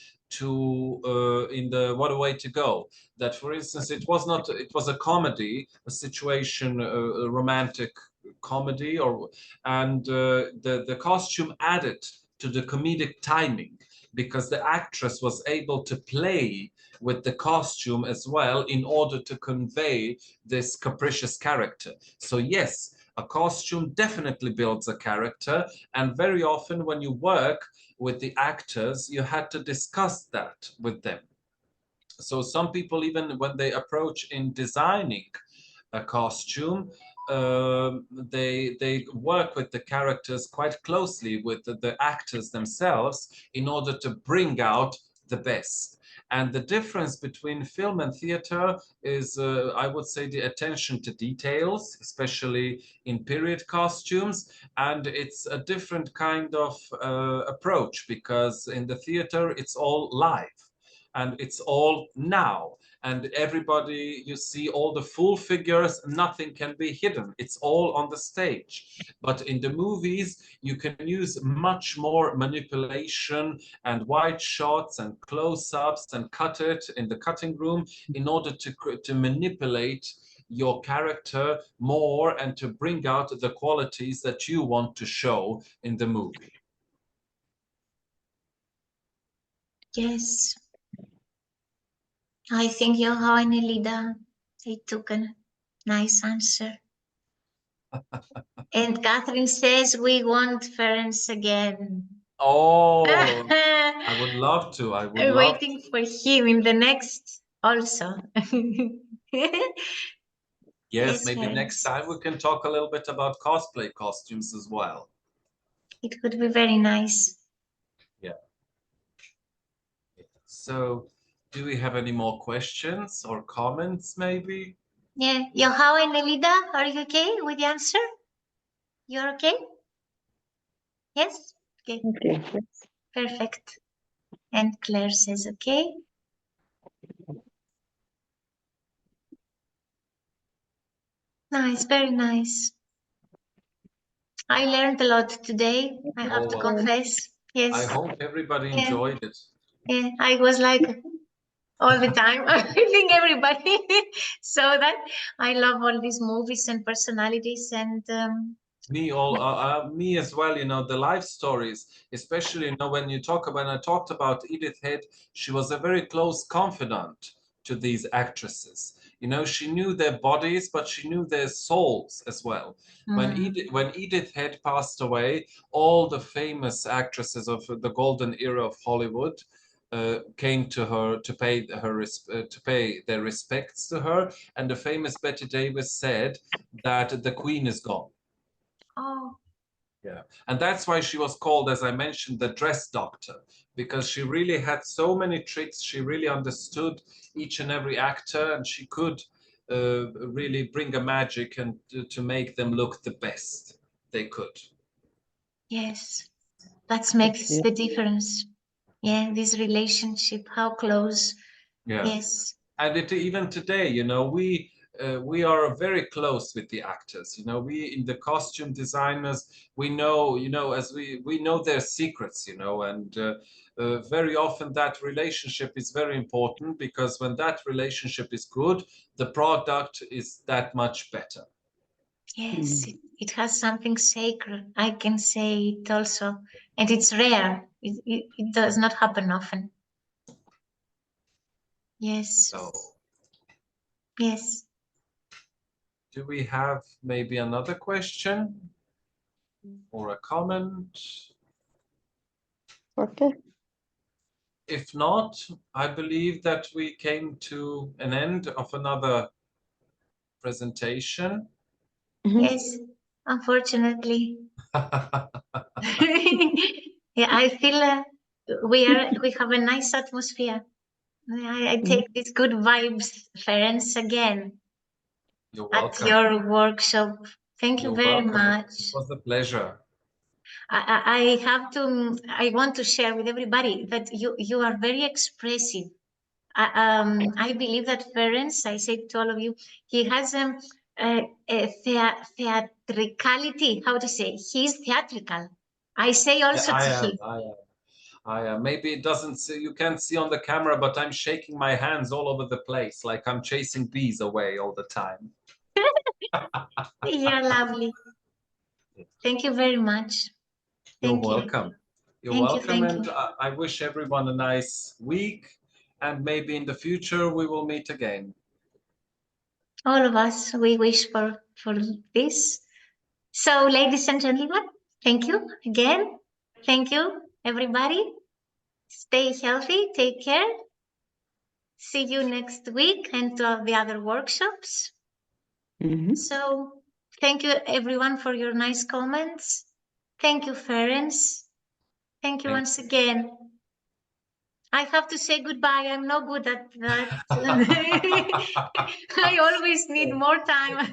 Speaker 2: in the What a Way to Go. That, for instance, it was a comedy, a situation, a romantic comedy, and the costume added to the comedic timing because the actress was able to play with the costume as well in order to convey this capricious character. So yes, a costume definitely builds a character, and very often when you work with the actors, you had to discuss that with them. So some people, even when they approach in designing a costume, they work with the characters quite closely with the actors themselves in order to bring out the best. And the difference between film and theater is, I would say, the attention to details, especially in period costumes. And it's a different kind of approach, because in the theater, it's all live and it's all now. And everybody, you see all the full figures, nothing can be hidden. It's all on the stage. But in the movies, you can use much more manipulation and wide shots and close-ups and cut it in the cutting room in order to manipulate your character more and to bring out the qualities that you want to show in the movie.
Speaker 1: Yes. I think Johan and Lida, they took a nice answer. And Catherine says we want Ferenc again.
Speaker 2: Oh, I would love to. I would
Speaker 1: I'm
Speaker 2: love
Speaker 1: waiting for him in the next also.
Speaker 2: Yes,
Speaker 1: Yes,
Speaker 2: maybe next
Speaker 1: Ferenc.
Speaker 2: time we can talk a little bit about cosplay costumes as well.
Speaker 1: It would be very nice.
Speaker 2: Yeah. So, do we have any more questions or comments, maybe?
Speaker 1: Yeah, Joao and Elida, are you okay with the answer? You're okay? Yes? Okay,
Speaker 5: Okay.
Speaker 1: perfect. And Claire says okay. Nice, very nice. I learned a lot today, I have to
Speaker 2: Oh, well,
Speaker 1: confess.
Speaker 2: I
Speaker 1: Yes.
Speaker 2: hope everybody
Speaker 1: Yeah.
Speaker 2: enjoyed it.
Speaker 1: Yeah, I was like all the time. I think everybody. So that I love all these movies and personalities and
Speaker 2: Me as well. You know, the life stories, especially when when I talked about Edith Head, she was a very close confidant to these actresses. You know, she knew their bodies, but she knew their souls as well. When Edith Head passed away, all the famous actresses of the golden era of Hollywood came to her to pay to pay their respects to her, and the famous Betty Davis said that the Queen is gone.
Speaker 1: oh
Speaker 2: Yeah, and that's why she was called, as I mentioned, the dress doctor, because she really had so many tricks. She really understood each and every actor, and she could really bring a magic and to make them look the best they could.
Speaker 1: yes, that makes the difference. Yeah, this relationship, how close.
Speaker 2: Yeah.
Speaker 1: Yes.
Speaker 2: And even today, we are very close with the actors. We in the costume designers, we know, as we know their secrets, and very often that relationship is very important, because when that relationship is good, the product is that much better.
Speaker 1: Yes, it has something sacred. I can say it also, and it's rare. It does not happen often. Yes.
Speaker 2: So,
Speaker 1: Yes.
Speaker 2: do we have maybe another question or a comment?
Speaker 5: Okay.
Speaker 2: If not, I believe that we came to an end of another presentation.
Speaker 1: Yes. Unfortunately. Yeah, I feel we have a nice atmosphere. I take these good vibes, Ferenc, again
Speaker 2: You're
Speaker 1: at
Speaker 2: welcome.
Speaker 1: your workshop. Thank you
Speaker 2: You're
Speaker 1: very
Speaker 2: welcome.
Speaker 1: much.
Speaker 2: It was a pleasure.
Speaker 1: I want to share with everybody that you are very expressive. I believe that Ferenc, I say to all of you, he has a theatricality. How to say? He's theatrical. I say also to him.
Speaker 2: I am. Maybe it doesn't see, you can't see on the camera, but I'm shaking my hands all over the place, like I'm chasing bees away all the time.
Speaker 1: You're lovely. Thank you very much.
Speaker 2: You're
Speaker 1: Thank you.
Speaker 2: welcome. You're
Speaker 1: Thank you,
Speaker 2: welcome,
Speaker 1: thank
Speaker 2: and
Speaker 1: you.
Speaker 2: I wish everyone a nice week, and maybe in the future we will meet again.
Speaker 1: All of us, we wish for this. So, ladies and gentlemen, thank you again. Thank you, everybody. Stay healthy. Take care. See you next week and the other workshops. So, thank you, everyone, for your nice comments. Thank you, Ferenc. Thank you once again. I have to say goodbye. I'm no good at that. I always need more time.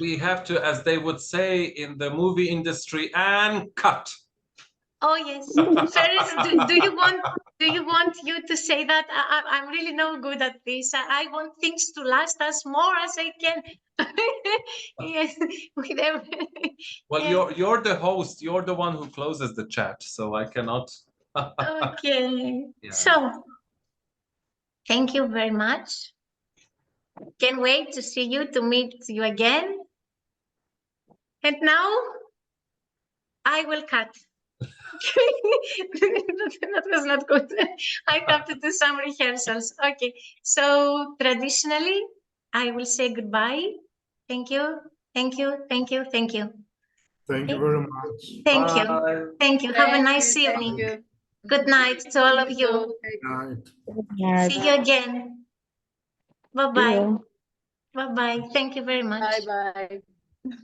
Speaker 2: We have to, as they would say in the movie industry, and cut.
Speaker 1: Oh yes, Ferenc, do you want you to say that? I'm really no good at this. I want things to last as more as I can. Yes, with every,
Speaker 2: Well,
Speaker 1: yes.
Speaker 2: you're the host. You're the one who closes the chat, so I cannot.
Speaker 1: Okay.
Speaker 2: Yeah.
Speaker 1: So, thank you very much. Can't wait to see you, to meet you again. And now I will cut. That was not good. I have to do some rehearsals. Okay. So traditionally, I will say goodbye. Thank you. Thank you. Thank you. Thank you.
Speaker 6: Thank you very much.
Speaker 1: Thank you.
Speaker 2: Bye.
Speaker 1: Thank you. Have a nice
Speaker 3: Thank
Speaker 1: evening.
Speaker 3: you.
Speaker 1: Good night to all of you.
Speaker 3: too.
Speaker 6: Good night.
Speaker 1: See you again. Bye-bye.
Speaker 5: Yeah.
Speaker 1: Bye-bye. Thank you very much.
Speaker 3: Bye bye.